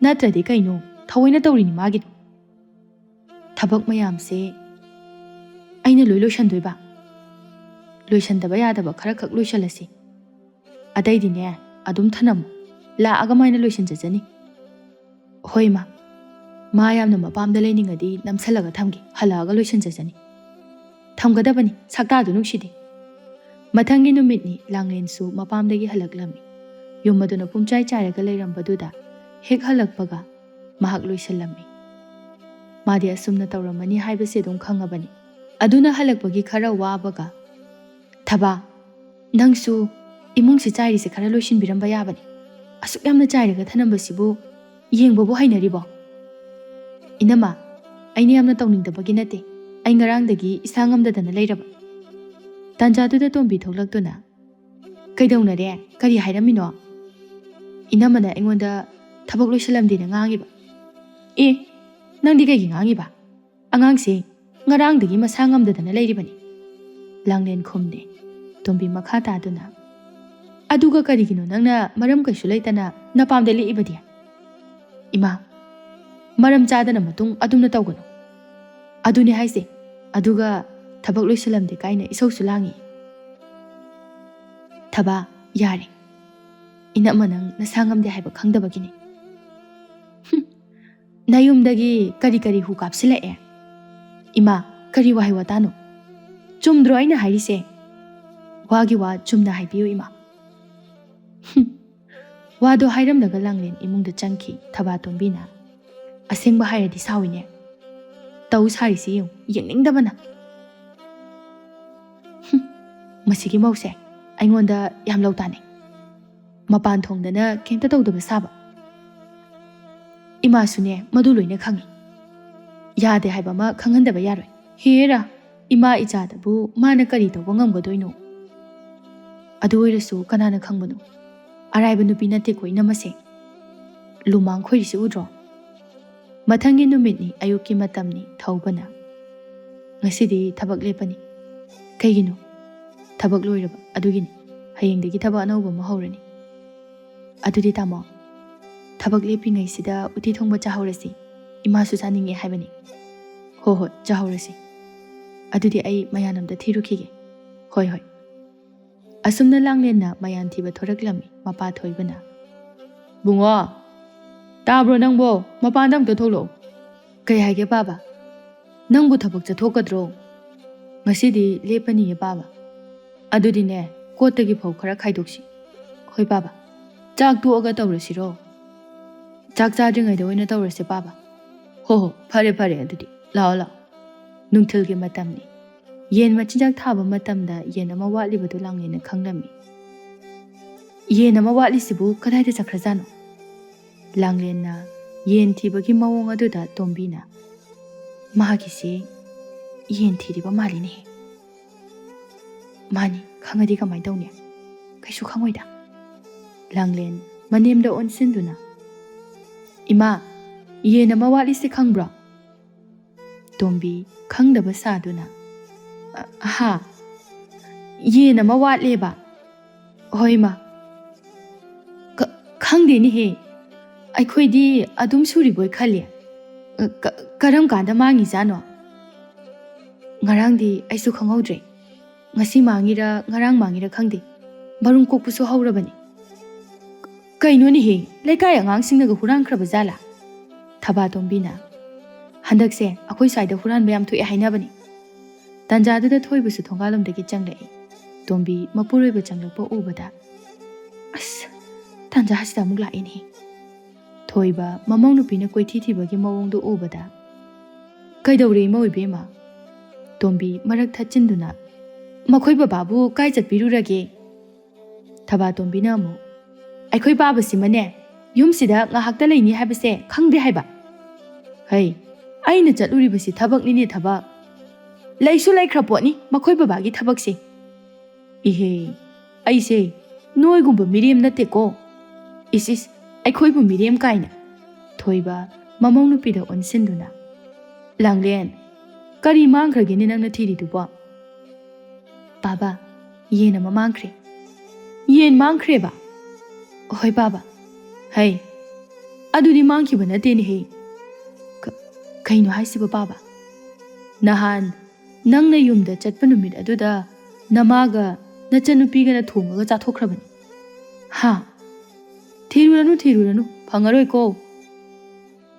Speaker 1: ꯅꯠꯇ꯭ꯔꯗꯤ ꯀꯩꯅꯣ, ꯊꯑꯣꯏꯅ ꯇꯧꯔꯤꯅꯤ ꯃꯥꯒꯤꯗꯣ. ꯊꯕꯛ ꯃꯌꯥꯝꯁꯦ ꯑꯩꯅ ꯂꯣꯏ ꯂꯣꯏꯁꯟꯗꯣꯏꯕ. ꯂꯣꯏꯁꯟꯗꯕ ꯌꯥꯗꯕ ꯈꯔ ꯈꯛ ꯂꯣꯏꯁꯜꯂꯁꯤ. ꯑꯇꯩꯗꯤꯅꯦ ꯑꯗꯨꯝ ꯊꯅꯝꯃꯨ, ꯂꯥꯛꯑꯒ ꯃꯥꯏꯅ ꯂꯣꯏꯁꯤꯟꯖꯖꯅꯤ. ꯍꯣꯏ ꯃꯥ, ꯃꯥ ꯌꯥꯝꯅ ꯃꯄꯥꯝꯗ ꯂꯩꯅꯤꯡꯉꯗꯤ ꯅꯝꯁꯜꯂꯒ ꯊꯝꯒꯦ, ꯍꯜꯂꯛꯑꯒ ꯂꯣꯏꯁꯤꯟꯖꯖꯅꯤ. ꯊꯝꯒꯗꯕꯅꯤ, ꯁꯛꯇꯥꯗꯨ ꯅꯨꯡꯁꯤꯗꯦ. ꯃꯊꯪꯒꯤ ꯅꯨꯃꯤꯠꯅꯤ. ꯂꯥꯡꯂꯦꯟꯁꯨ ꯃꯄꯥꯝꯗꯒꯤ ꯍꯜꯂꯛꯂꯝꯃꯤ. ꯌꯨꯝ ꯑꯗꯨꯅ ꯄꯨꯡꯆꯥꯏ ꯆꯥꯏꯔꯒ ꯂꯩꯔꯝꯕꯗꯨꯗ ꯍꯦꯛ ꯍꯜꯂꯛꯄꯒ ꯃꯍꯥꯛ ꯂꯣꯏꯁꯤꯜꯂꯝꯃꯤ. ꯃꯥꯗꯤ ꯑꯁꯨꯝꯅ ꯇꯧꯔꯝꯃꯅꯤ ꯍꯥꯏꯕꯁꯤ ꯑꯗꯨꯝ ꯈꯪꯉꯕꯅꯤ. ꯑꯗꯨꯅ ꯍꯜꯂꯛꯄꯒꯤ ꯈꯔ ꯋꯥꯕꯒ, ꯊꯕꯥ, ꯅꯪꯁꯨ ꯏꯃꯨꯡꯁꯤ ꯆꯥꯏꯔꯤꯁꯦ ꯈꯔ ꯂꯣꯏꯁꯤꯟꯕꯤꯔꯝꯕ ꯌꯥꯕꯅꯤ. ꯑꯁꯨꯛ ꯌꯥꯝꯅ ꯆꯥꯏꯔꯒ ꯊꯅꯝꯕꯁꯤꯕꯨ ꯌꯦꯡꯕꯕꯨ ꯍꯩꯅꯔꯤꯕꯣ? ꯏꯅꯝꯃ, ꯑꯩꯅ ꯌꯥꯝꯅ ꯇꯧꯅꯤꯡꯗꯕꯒꯤ ꯅꯠꯇꯦ. ꯑꯩ ꯉꯔꯥꯡꯗꯒꯤ ꯏꯁꯥ ꯉꯝꯗꯗꯅ ꯂꯩꯔꯕ. ꯇꯥꯟꯖꯥꯗꯨꯗ ꯇꯣꯝꯕꯤ ꯊꯣꯛꯂꯛꯇꯨꯅ, ꯀꯩꯗꯧꯅꯔꯦ? ꯀꯔꯤ ꯍꯥꯏꯔꯝꯃꯤꯅꯣ? ꯏꯅꯝꯃꯅ ꯑꯩꯉꯣꯟꯗ ꯊꯕꯛ ꯂꯣꯏꯁꯤꯜꯂꯝꯗꯦꯅ ꯉꯥꯡꯉꯤꯕ. ꯅꯪꯗꯤ ꯀꯩꯒꯤ ꯉꯥꯡꯉꯤꯕ? ꯑꯉꯥꯡꯁꯦ ꯉꯔꯥꯡꯗꯒꯤ ꯃꯁꯥ ꯉꯝꯗꯗꯅ ꯂꯩꯔꯤꯕꯅꯤ. ꯂꯥꯡꯂꯦꯟ ꯈꯨꯝꯗꯦ. ꯇꯣꯝꯕꯤ ꯃꯈꯥ ꯇꯥꯗꯨꯅ, ꯑꯗꯨꯒ ꯀꯔꯤꯒꯤꯅꯣ ꯅꯪꯅ ꯃꯔꯝ ꯀꯩꯁꯨ ꯂꯩꯇꯅ ꯅꯄꯥꯝꯗ ꯂꯦꯛꯏꯕꯗꯤ? ꯏꯃꯥ, ꯃꯔꯝ ꯆꯥꯗꯅ ꯃꯇꯨꯡ ꯑꯗꯨꯝꯅ ꯇꯧꯒꯅꯨ. ꯑꯗꯨꯅꯦ ꯍꯥꯏꯁꯦ. ꯑꯗꯨꯒ ꯊꯕꯛ ꯂꯣꯏꯁꯤꯜꯂꯝꯗꯦ ꯀꯥꯏꯅ ꯏꯁꯧꯁꯨ ꯂꯥꯡꯉꯤ. ꯊꯕꯥ, ꯌꯥꯔꯦ. ꯏꯅꯝꯃ ꯅꯪ ꯅꯁꯥ ꯉꯝꯗꯦ ꯍꯥꯏꯕ ꯈꯪꯗꯕꯒꯤꯅꯤ. ꯅꯌꯨꯝꯗꯒꯤ ꯀꯔꯤ ꯍꯨ ꯀꯥꯞꯁꯤꯜꯂꯛꯑꯦ? ꯏꯃꯥ, ꯀꯔꯤ ꯋꯥꯍꯩ ꯋꯥꯇꯥꯅꯣ? ꯆꯨꯝꯗ꯭ꯔꯣ ꯑꯩꯅ ꯍꯥꯏꯔꯤꯁꯦ? ꯋꯥꯒꯤ ꯋꯥ ꯆꯨꯝꯅ ꯍꯥꯏꯕꯤꯌꯨ ꯏꯃꯥ. ꯋꯥꯗꯣ ꯍꯥꯏꯔꯝꯂꯒ ꯂꯥꯡꯂꯦꯟ ꯏꯃꯨꯡꯗ ꯆꯪꯈꯤ ꯊꯕꯥꯇꯣꯝꯕꯤꯅ. ꯑꯁꯦꯡꯕ ꯍꯥꯏꯔꯗꯤ ꯁꯥꯎꯏꯅꯦ. ꯇꯧ ꯁꯥꯔꯤꯁꯤ ꯌꯦꯡꯉꯨ, ꯌꯦꯡꯅꯤꯡꯗꯕꯅ. ꯃꯁꯤꯒꯤ ꯃꯧꯁꯦ ꯑꯩꯉꯣꯟꯗ ꯌꯥꯝ ꯂꯧ ꯇꯥꯅꯩ. ꯃꯄꯥꯟ ꯊꯣꯡꯗꯅ ꯀꯩꯝꯇ ꯇꯧꯗꯕ ꯁꯥꯕ. ꯏꯃꯥꯁꯨꯅꯦ ꯃꯗꯨ ꯂꯣꯏꯅ ꯈꯪꯉꯤ. ꯌꯥꯗꯦ ꯍꯥꯏꯕ ꯑꯃ ꯈꯪꯍꯟꯗꯕ ꯌꯥꯔꯣꯏ. ꯍꯦꯔꯥ, ꯏꯃꯥ ꯏꯆꯥꯗꯕꯨ ꯃꯥꯅ ꯀꯔꯤ ꯇꯧꯕ ꯉꯝꯒꯗꯣꯏꯅꯣ? ꯑꯗꯨ ꯑꯣꯏꯔꯁꯨ ꯀꯅꯥꯅ ꯈꯪꯕꯅꯣ? ꯑꯔꯥꯏꯕ ꯅꯨꯄꯤ ꯅꯠꯇꯦꯀꯣ ꯏꯅꯝꯃꯁꯦ. ꯂꯨꯃꯥꯡ ꯈꯣꯏꯔꯤꯁꯤ ꯎꯗ꯭ꯔꯣ? ꯃꯊꯪꯒꯤ ꯅꯨꯃꯤꯠꯅꯤ, ꯑꯌꯨꯛꯀꯤ ꯃꯇꯝꯅꯤ, ꯊꯧꯕꯅ. ꯉꯁꯤꯗꯤ ꯊꯕꯛ ꯂꯦꯞꯄꯅꯤ. ꯀꯩꯒꯤꯅꯣ? ꯊꯕꯛ ꯂꯣꯏꯔꯕ ꯑꯗꯨꯒꯤꯅꯤ. ꯍꯌꯦꯡꯗꯒꯤ ꯊꯕꯛ ꯑꯅꯧꯕ ꯑꯃ ꯍꯧꯔꯅꯤ. ꯑꯗꯨꯗꯤ ꯇꯥꯃꯣ, ꯊꯕꯛ ꯂꯦꯞꯄꯤꯉꯩꯁꯤꯗ ꯎꯇꯤ ꯊꯣꯡꯕ ꯆꯥꯍꯧꯔꯁꯤ. ꯏꯃꯥꯁꯨ ꯆꯥꯅꯤꯡꯉꯦ ꯍꯥꯏꯕꯅꯤ. ꯍꯣꯏ, ꯆꯥꯍꯧꯔꯁꯤ. ꯑꯗꯨꯗꯤ ꯑꯩ ꯃꯌꯥꯟ ꯑꯝꯇ ꯊꯤꯔꯨꯈꯤꯒꯦ. ꯍꯣꯏ. ꯑꯁꯨꯝꯅ ꯂꯥꯡꯂꯦꯟꯅ ꯃꯌꯥꯟ ꯊꯤꯕ ꯊꯣꯔꯛꯂꯝꯃꯤ ꯃꯄꯥ ꯊꯣꯏꯕꯅ. ꯕꯨꯡꯉꯣ, ꯇꯥꯕ꯭ꯔꯣ ꯅꯪꯕꯣ? ꯃꯄꯥꯟꯗ ꯑꯝꯇ ꯊꯣꯛꯂꯛꯑꯣ. ꯀꯩ ꯍꯥꯏꯒꯦ ꯕꯥꯕꯥ? ꯅꯪꯕꯨ ꯊꯕꯛ ꯆꯠꯊꯣꯛꯀꯗ꯭ꯔꯣ? ꯉꯁꯤꯗꯤ ꯂꯦꯞꯄꯅꯤꯌꯦ ꯕꯥꯕꯥ. ꯑꯗꯨꯗꯤꯅꯦ, ꯀꯣꯠꯇꯒꯤ ꯐꯧ ꯈꯔ ꯈꯥꯏꯗꯣꯛꯁꯤ. ꯍꯣꯏ ꯕꯥꯕꯥ. ꯆꯥꯛ ꯇꯣꯛꯑꯒ ꯇꯧꯔꯁꯤꯔꯣ? ꯆꯥꯛ ꯆꯥꯗ꯭ꯔꯤꯉꯩꯗ ꯑꯣꯏꯅ ꯇꯧꯔꯁꯦ ꯕꯥꯕꯥ. ꯍꯣ, ꯐꯔꯦ ꯑꯗꯨꯗꯤ. ꯂꯥꯛꯑꯣ. ꯅꯨꯡꯊꯤꯜꯒꯤ ꯃꯇꯝꯅꯤ. ꯌꯦꯟ ꯃꯆꯤꯟꯖꯥꯛ ꯊꯥꯕ ꯃꯇꯝꯗ ꯌꯦꯟ ꯑꯃ ꯋꯥꯠꯂꯤꯕꯗꯨ ꯂꯥꯡꯂꯦꯟꯅ ꯈꯪꯂꯝꯃꯤ. ꯌꯦꯟ ꯑꯃ ꯋꯥꯠꯂꯤꯁꯤꯕꯨ ꯀꯗꯥꯏꯗ ꯆꯠꯈ꯭ꯔꯖꯥꯠꯅꯣ? ꯂꯥꯡꯂꯦꯟꯅ ꯌꯦꯟ ꯊꯤꯕꯒꯤ ꯃꯑꯣꯡ ꯑꯗꯨꯗ ꯇꯣꯝꯕꯤꯅ, ꯃꯥꯒꯤꯁꯤ ꯌꯦꯟ ꯊꯤꯔꯤꯕ ꯃꯥꯜꯂꯤꯅꯦ. ꯃꯥꯅꯤ, ꯈꯪꯉꯗꯤ ꯀꯃꯥꯏ ꯇꯧꯅꯤ? ꯀꯩꯁꯨ ꯈꯪꯉꯣꯏꯗ. ꯂꯥꯡꯂꯦꯟ ꯃꯅꯦꯝꯗ ꯑꯣꯟꯁꯤꯟꯗꯨꯅ, ꯏꯃꯥ, ꯌꯦꯟ ꯑꯃ ꯋꯥꯠꯂꯤꯁꯤ ꯈꯪꯕ꯭ꯔꯣ? ꯇꯣꯝꯕꯤ ꯈꯪꯗꯕ ꯁꯥꯗꯨꯅ, ꯍꯥ? ꯌꯦꯟ ꯑꯃ ꯋꯥꯠꯂꯦꯕ? ꯍꯣꯏ ꯃꯥ. ꯈꯪꯗꯦꯅꯦꯍꯦ. ꯑꯩꯈꯣꯏꯗꯤ ꯑꯗꯨꯝ ꯁꯨꯔꯤꯕꯣꯏ ꯈꯜꯂꯤ. ꯀꯔꯝ ꯀꯥꯟꯗ ꯃꯥꯡꯉꯤꯖꯥꯠꯅꯣ? ꯉꯔꯥꯡꯗꯤ ꯑꯩꯁꯨ ꯈꯪꯍꯧꯗ꯭ꯔꯦ. ꯉꯁꯤ ꯃꯥꯡꯉꯤꯔ ꯉꯔꯥꯡ ꯃꯥꯡꯉꯤꯔ ꯈꯪꯗꯦ. ꯃꯔꯨꯝ ꯀꯣꯛꯄꯁꯨ ꯍꯧꯔꯕꯅꯤ. ꯀꯩꯅꯣꯅꯦꯍꯦ, ꯂꯩꯀꯥꯏ ꯑꯉꯥꯡꯁꯤꯡꯅꯒ ꯍꯨꯔꯥꯟꯈ꯭ꯔꯕ ꯖꯥꯠꯂꯥ? ꯊꯕꯥꯇꯣꯝꯕꯤꯅ, ꯍꯟꯗꯛꯁꯦ ꯑꯩꯈꯣꯏ ꯁ꯭ꯋꯥꯏꯗ ꯍꯨꯔꯥꯟꯕ ꯌꯥꯝ ꯊꯣꯛꯑꯦ ꯍꯥꯏꯅꯕꯅꯤ. ꯇꯥꯟꯖꯥꯗꯨꯗ ꯊꯣꯏꯕꯁꯨ ꯊꯣꯡꯒꯥꯜꯂꯣꯝꯗꯒꯤ ꯆꯪꯂꯛꯏ. ꯇꯣꯝꯕꯤ ꯃꯄꯨꯔꯣꯏꯕ ꯆꯪꯂꯛꯄ ꯎꯕꯗ, ꯑꯁ, ꯇꯥꯟꯖꯥꯁꯤꯗ ꯑꯃꯨꯛ ꯂꯥꯛꯏꯅꯦ. ꯊꯣꯏꯕ ꯃꯃꯧ ꯅꯨꯄꯤꯅ ꯀꯣꯏꯊꯤ ꯊꯤꯕꯒꯤ ꯃꯑꯣꯡꯗꯨ ꯎꯕꯗ, ꯀꯩꯗꯧꯔꯦ ꯏꯃꯧ ꯏꯕꯦꯝꯃ? ꯇꯣꯝꯕꯤ ꯃꯔꯛ ꯊꯠꯆꯤꯟꯗꯨꯅ, ꯃꯈꯣꯏ ꯕꯕꯥꯕꯨ ꯀꯥꯏ ꯆꯠꯄꯤꯔꯨꯔꯒꯦ? ꯊꯕꯥꯇꯣꯝꯕꯤꯅ ꯑꯃꯨꯛ, ꯑꯩꯈꯣꯏ ꯕꯥꯕꯁꯤꯃꯅꯦ, ꯌꯨꯝꯁꯤꯗ ꯉꯥꯏꯍꯥꯛꯇ ꯂꯩꯅꯤ ꯍꯥꯏꯕꯁꯦ ꯈꯪꯗꯦ ꯍꯥꯏꯕ. ꯍꯩ, ꯑꯩꯅ ꯆꯠꯂꯨꯔꯤꯕꯁꯤ ꯊꯕꯛꯅꯤꯅꯦ, ꯊꯕꯛ. ꯂꯩꯁꯨ ꯂꯩꯈ꯭ꯔ ꯄꯣꯠꯅꯤ ꯃꯈꯣꯏ ꯕꯕꯥꯒꯤ ꯊꯕꯛꯁꯦ. ꯏꯍꯦ, ꯑꯩꯁꯦ ꯅꯣꯏꯒꯨꯝꯕ ミꯔꯦꯝ ꯅꯠꯇꯦꯀꯣ. ꯏꯁ, ꯑꯩꯈꯣꯏꯕꯨ ꯃꯤꯔꯦꯝ ꯀꯥꯏꯅ. ꯊꯣꯏꯕ ꯃꯃꯧ ꯅꯨꯄꯤꯗ ꯑꯣꯟꯁꯤꯟꯗꯨꯅ, ꯂꯥꯡꯂꯦꯟ, ꯀꯔꯤ ꯃꯥꯡꯈ꯭ꯔꯒꯦꯅꯦ ꯅꯪꯅ ꯊꯤꯔꯤꯗꯨꯕꯣ? ꯕꯥꯕꯥ, ꯌꯦꯟ ꯑꯃ ꯃꯥꯡꯈ꯭ꯔꯦ. ꯌꯦꯟ ꯃꯥꯡꯈ꯭ꯔꯦꯕ? ꯍꯣꯏ ꯕꯥꯕꯥ. ꯍꯩ, ꯑꯗꯨꯗꯤ ꯃꯥꯡꯈꯤꯕ ꯅꯠꯇꯦꯅꯦꯍꯦ. ꯀꯩꯅꯣ ꯍꯥꯏꯁꯤꯕ ꯕꯥꯕꯥ? ꯅꯍꯥꯟ ꯅꯪꯅ ꯌꯨꯝꯗ ꯆꯠꯄ ꯅꯨꯃꯤꯠ ꯑꯗꯨꯗ ꯅꯃꯥꯒ ꯅꯆꯟꯅꯨꯄꯤꯒꯅ ꯊꯣꯡꯉꯒ ꯆꯥꯊꯣꯛꯈ꯭ꯔꯕꯅꯤ. ꯍꯥ? ꯊꯤꯔꯨꯔꯅꯨ, ꯐꯪꯉꯔꯣꯏꯀꯣ.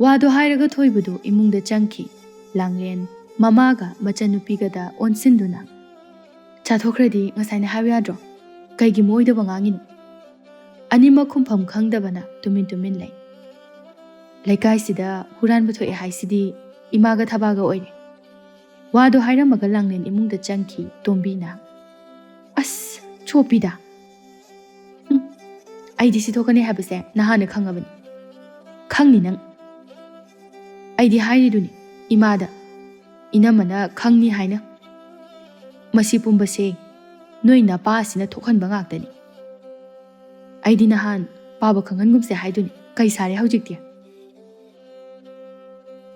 Speaker 1: ꯋꯥꯗꯣ ꯍꯥꯏꯔꯒ ꯊꯣꯏꯕꯗꯨ ꯏꯃꯨꯡꯗ ꯆꯪꯈꯤ. ꯂꯥꯡꯂꯦꯟ ꯃꯃꯥꯒ ꯃꯆꯟꯅꯨꯄꯤꯒꯗ ꯑꯣꯟꯁꯤꯟꯗꯨꯅ, ꯆꯥꯊꯣꯛꯈ꯭ꯔꯗꯤ ꯉꯁꯥꯏꯅ ꯍꯥꯏꯕ ꯌꯥꯗ꯭ꯔꯣ? ꯀꯩꯒꯤ ꯃꯣꯏꯗꯕ ꯉꯥꯡꯉꯤꯅꯣ? ꯑꯅꯤꯃꯛ ꯈꯨꯝꯐꯝ ꯈꯪꯗꯕꯅ ꯇꯨꯃꯤꯟ ꯂꯩ. ꯂꯩꯀꯥꯏꯁꯤꯗ ꯍꯨꯔꯥꯟꯕ ꯊꯣꯛꯑꯦ ꯍꯥꯏꯁꯤꯗꯤ ꯏꯃꯥꯒ ꯊꯕꯥꯒ ꯑꯣꯏꯔꯦ. ꯋꯥꯗꯣ ꯍꯥꯏꯔꯝꯃꯒ ꯂꯥꯡꯂꯦꯟ ꯏꯃꯨꯡꯗ ꯆꯪꯈꯤ ꯇꯣꯝꯕꯤꯅ. ꯑꯁ, ꯆꯣꯞꯄꯤꯗ. ꯑꯩꯗꯤ ꯁꯤ ꯊꯣꯛꯀꯅꯤ ꯍꯥꯏꯕꯁꯦ ꯅꯍꯥꯟꯅ ꯈꯪꯉꯕꯅꯤ. ꯈꯪꯅꯤ ꯅꯪ. ꯑꯩꯗꯤ ꯍꯥꯏꯔꯤꯗꯨꯅꯤ ꯏꯃꯥꯗ, ꯏꯅꯝꯃꯅ ꯈꯪꯅꯤ ꯍꯥꯏꯅ. ꯃꯁꯤ ꯄꯨꯝꯕꯁꯦ ꯅꯣꯏ ꯅꯄꯥ ꯑꯁꯤꯅ ꯊꯣꯛꯍꯟꯕ ꯉꯥꯛꯇꯅꯤ. ꯑꯩꯗꯤ ꯅꯍꯥꯟ ꯄꯥꯕ ꯈꯪꯍꯟꯒꯨꯝꯁꯦ ꯍꯥꯏꯗꯨꯅꯤ. ꯀꯩ ꯁꯥꯔꯦ ꯍꯧꯖꯤꯛꯇꯤ?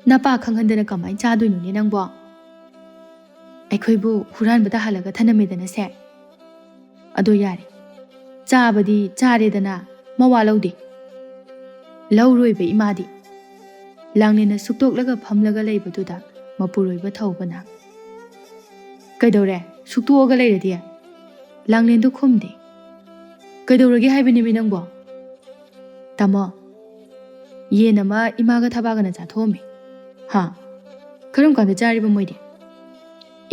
Speaker 1: ꯅꯄꯥ ꯈꯪꯍꯟꯗꯅ ꯀꯃꯥꯏꯅ ꯆꯥꯗꯣꯏꯅꯣꯅꯦ ꯅꯪꯕꯣ? ꯑꯩꯈꯣꯏꯕꯨ ꯍꯨꯔꯥꯟꯕ ꯇꯥꯍꯜꯂꯒ ꯊꯅꯝꯃꯦꯗꯅ ꯁꯦ. ꯑꯗꯣ ꯌꯥꯔꯦ, ꯆꯥꯕꯗꯤ ꯆꯥꯔꯦꯗꯅ ꯃꯋꯥ ꯂꯧꯗꯦ ꯂꯧꯔꯣꯏꯕ ꯏꯃꯥꯗꯤ ꯂꯥꯡꯂꯦꯟꯅ ꯁꯨꯛꯇꯣꯛꯂꯒ ꯐꯝꯂꯒ ꯂꯩꯕꯗꯨꯗ ꯃꯄꯨꯔꯣꯏꯕ ꯊꯧꯕꯅ ꯀꯩꯗꯧꯔꯦ ꯁꯨꯛꯇꯣꯛꯑꯒ ꯂꯩꯔꯗꯤ ꯂꯥꯡꯂꯦꯟꯗꯨ ꯈꯨꯝꯗꯦ ꯀꯩꯗꯧꯔꯒꯦ ꯍꯥꯏꯕꯅꯦꯃꯤ ꯅꯪꯕꯣ ꯇꯥꯃꯣ ꯌꯦꯟ ꯑꯃ ꯏꯃꯥꯒ ꯊꯕꯥꯒꯅ ꯆꯥꯊꯣꯛꯑꯝꯃꯤ ꯍꯥ ꯀꯔꯝ ꯀꯥꯟꯗ ꯆꯥꯔꯤꯕ ꯃꯣꯏꯗꯤ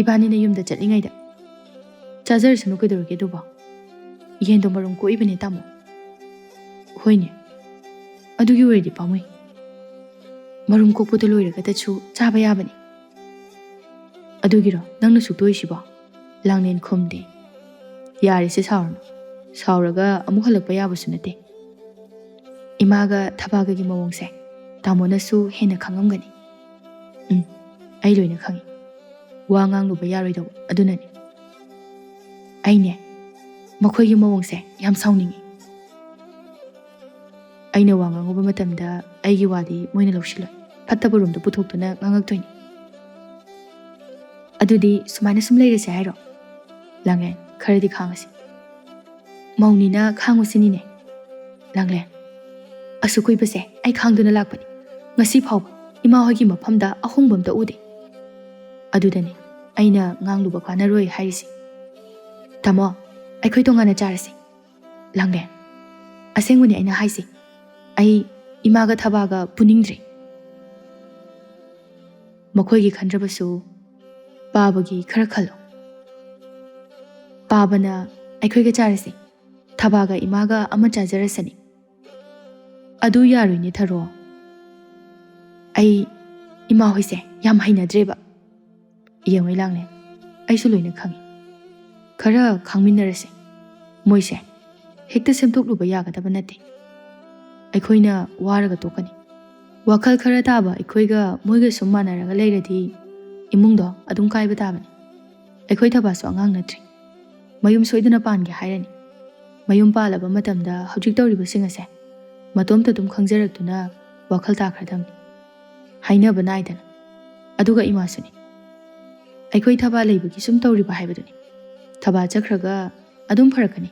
Speaker 1: 이반이네 ꯌꯨꯝꯗ ꯆꯠꯂꯤꯉꯩꯗ ꯆꯥꯖꯔꯁꯅꯨ ꯀꯩꯗꯧꯔꯒꯦ ꯑꯗꯨꯕꯣ ꯌꯦꯟꯗꯣ ꯃꯔꯨꯝ ꯀꯣꯛꯏꯕꯅꯦ ꯇꯥꯃꯣ ꯍꯣꯏꯅꯦ ꯑꯗꯨꯒꯤ ꯑꯣꯏꯔꯗꯤ ꯄꯥꯝꯃꯨꯏ ꯃꯔꯨꯝ ꯀꯣꯛꯄꯗ ꯂꯣꯏꯔꯒꯗꯁꯨ ꯆꯥꯕ ꯌꯥꯕꯅꯤ ꯑꯗꯨꯒꯤꯔꯣ ꯅꯪꯅ ꯁꯨꯛꯇꯣꯛꯏꯁꯤꯕꯣ ꯂꯥꯡꯂꯦꯟ ꯈꯨꯝꯗꯦ ꯌꯥꯔꯦꯁꯦ ꯁꯥꯎꯔꯅꯨ ꯁꯥꯎꯔꯒ ꯑꯃꯨꯛ ꯍꯜꯂꯛꯄ ꯌꯥꯕꯁꯨ ꯅꯠꯇꯦ ꯏꯃꯥꯒ ꯊꯕꯥꯒꯒꯤ ꯃꯑꯣꯡꯁꯦ ꯇꯥꯃꯣꯅꯁꯨ ꯍꯦꯟꯅ ꯈꯪꯉꯝꯒꯅꯤ ꯑꯩ ꯂꯣꯏꯅ ꯈꯪꯉꯤ ꯋꯥ ꯉꯥꯡꯂꯨꯕ ꯌꯥꯔꯣꯏꯗꯧꯕ ꯑꯗꯨꯅꯅꯤ ꯑꯩꯅꯦ ꯃꯈꯣꯏꯒꯤ ꯃꯑꯣꯡꯁꯦ ꯌꯥꯝ ꯁꯥꯎꯅꯤꯡꯉꯤ ꯑꯩꯅ ꯋꯥ ꯉꯥꯡꯉꯨꯕ ꯃꯇꯝꯗ ꯑꯩꯒꯤ ꯋꯥꯗꯤ ꯃꯣꯏꯅ ꯂꯧꯁꯤꯜꯂꯣꯏ ꯐꯠꯇꯕ ꯔꯣꯝꯗ ꯄꯨꯊꯣꯛꯇꯨꯅ ꯉꯥꯡꯉꯛꯇꯣꯏꯅꯤ ꯑꯗꯨꯗꯤ ꯁꯨꯃꯥꯏꯅ ꯁꯨꯝ ꯂꯩꯔꯁꯦ ꯍꯥꯏꯔꯣ ꯂꯥꯡꯂꯦꯟ ꯈꯔꯗꯤ ꯈꯥꯡꯉꯁꯤ ꯃꯧꯅꯤꯅ ꯈꯥꯡꯉꯨꯁꯤꯅꯤꯅꯦ ꯂꯥꯡꯂꯦꯟ ꯑꯁꯨꯛ ꯀꯨꯏꯕꯁꯦ ꯑꯩ ꯈꯥꯡꯗꯨꯅ ꯂꯥꯛꯄꯅꯤ ꯉꯁꯤ ꯐꯥꯎꯕ ꯏꯃꯥ ꯍꯣꯏꯒꯤ ꯃꯐꯝꯗ ꯑꯍꯣꯡꯕ ꯑꯝꯇ ꯎꯗꯦ ꯑꯗꯨꯗꯅꯤ ꯑꯩꯅ ꯉꯥꯡꯂꯨꯕ ꯀꯥꯟꯅꯔꯣꯏ ꯍꯥꯏꯔꯤꯁꯤ ꯇꯥꯃꯣ ꯑꯩꯈꯣꯏ ꯇꯣꯉꯥꯟꯅ ꯆꯥꯔꯁꯤ ꯂꯥꯡꯂꯦꯟ ꯑꯁꯦꯡꯕꯅꯤ ꯑꯩꯅ ꯍꯥꯏꯁꯤ ꯑꯩ ꯏꯃꯥꯒ ꯊꯕꯥꯒ ꯄꯨꯅꯤꯡꯗ꯭ꯔꯦ ꯃꯈꯣꯏꯒꯤ ꯈꯟꯗ꯭ꯔꯕꯁꯨ ꯄꯥꯕꯒꯤ ꯈꯔ ꯈꯜꯂꯣ ꯄꯥꯕꯅ ꯑꯩꯈꯣꯏꯒ ꯆꯥꯔꯁꯤ ꯊꯕꯥꯒ ꯏꯃꯥꯒ ꯑꯃ ꯆꯥꯖꯔꯁꯅꯤ ꯑꯗꯨ ꯌꯥꯔꯣꯏꯅꯦ ꯊꯔꯣ ꯑꯩ ꯏꯃꯥ ꯍꯣꯏꯁꯦ ꯌꯥꯝ ꯍꯩꯅꯗ꯭ꯔꯦꯕ ꯌꯦꯡꯉꯣꯏ ꯂꯥꯡꯂꯦꯟ ꯑꯩꯁꯨ ꯂꯣꯏꯅ ꯈꯪꯉꯤ ꯈꯔ ꯈꯥꯡꯃꯤꯟꯅꯔꯁꯤ ꯃꯣꯏꯁꯦ ꯍꯦꯛꯇ ꯁꯦꯝꯗꯣꯛꯂꯨꯕ ꯌꯥꯒꯗꯕ ꯅꯠꯇꯦ ꯑꯩꯈꯣꯏꯅ ꯋꯥꯔꯒ ꯇꯣꯛꯀꯅꯤ ꯋꯥꯈꯜ ꯈꯔ ꯇꯥꯕ ꯑꯩꯈꯣꯏꯒ ꯃꯣꯏꯒ ꯁꯨꯝ ꯃꯥꯟꯅꯔꯒ ꯂꯩꯔꯗꯤ ꯏꯃꯨꯡꯗꯣ ꯑꯗꯨꯝ ꯀꯥꯏꯕ ꯇꯥꯕꯅꯤ ꯑꯩꯈꯣꯏ ꯊꯕꯥꯁꯨ ꯑꯉꯥꯡ ꯅꯠꯇ꯭ꯔꯤ ꯃꯌꯨꯝ ꯁꯣꯏꯗꯅ ꯄꯥꯟꯒꯦ ꯍꯥꯏꯔꯅꯤ ꯃꯌꯨꯝ ꯄꯥꯜꯂꯕ ꯃꯇꯝꯗ ꯍꯧꯖꯤꯛ ꯇꯧꯔꯤꯕꯁꯤꯡ ꯑꯁꯦ ꯃꯇꯣꯝꯇ ꯑꯗꯨꯝ ꯈꯪꯖꯔꯛꯇꯨꯅ ꯋꯥꯈꯜ ꯇꯥꯈ꯭ꯔꯗꯕꯅꯤ ꯍꯥꯏꯅꯕ ナꯏꯗꯅ ꯑꯗꯨꯒ ꯏꯃꯥꯁꯨꯅꯤ ꯑꯩꯈꯣꯏ ꯊꯕꯥ ꯂꯩꯕꯒꯤ ꯁꯨꯝ ꯇꯧꯔꯤꯕ ꯍꯥꯏꯕꯗꯨꯅꯤ ꯊꯕꯥ ꯆꯠꯈ꯭ꯔꯒ ꯑꯗꯨꯝ ꯐꯔꯛꯀꯅꯤ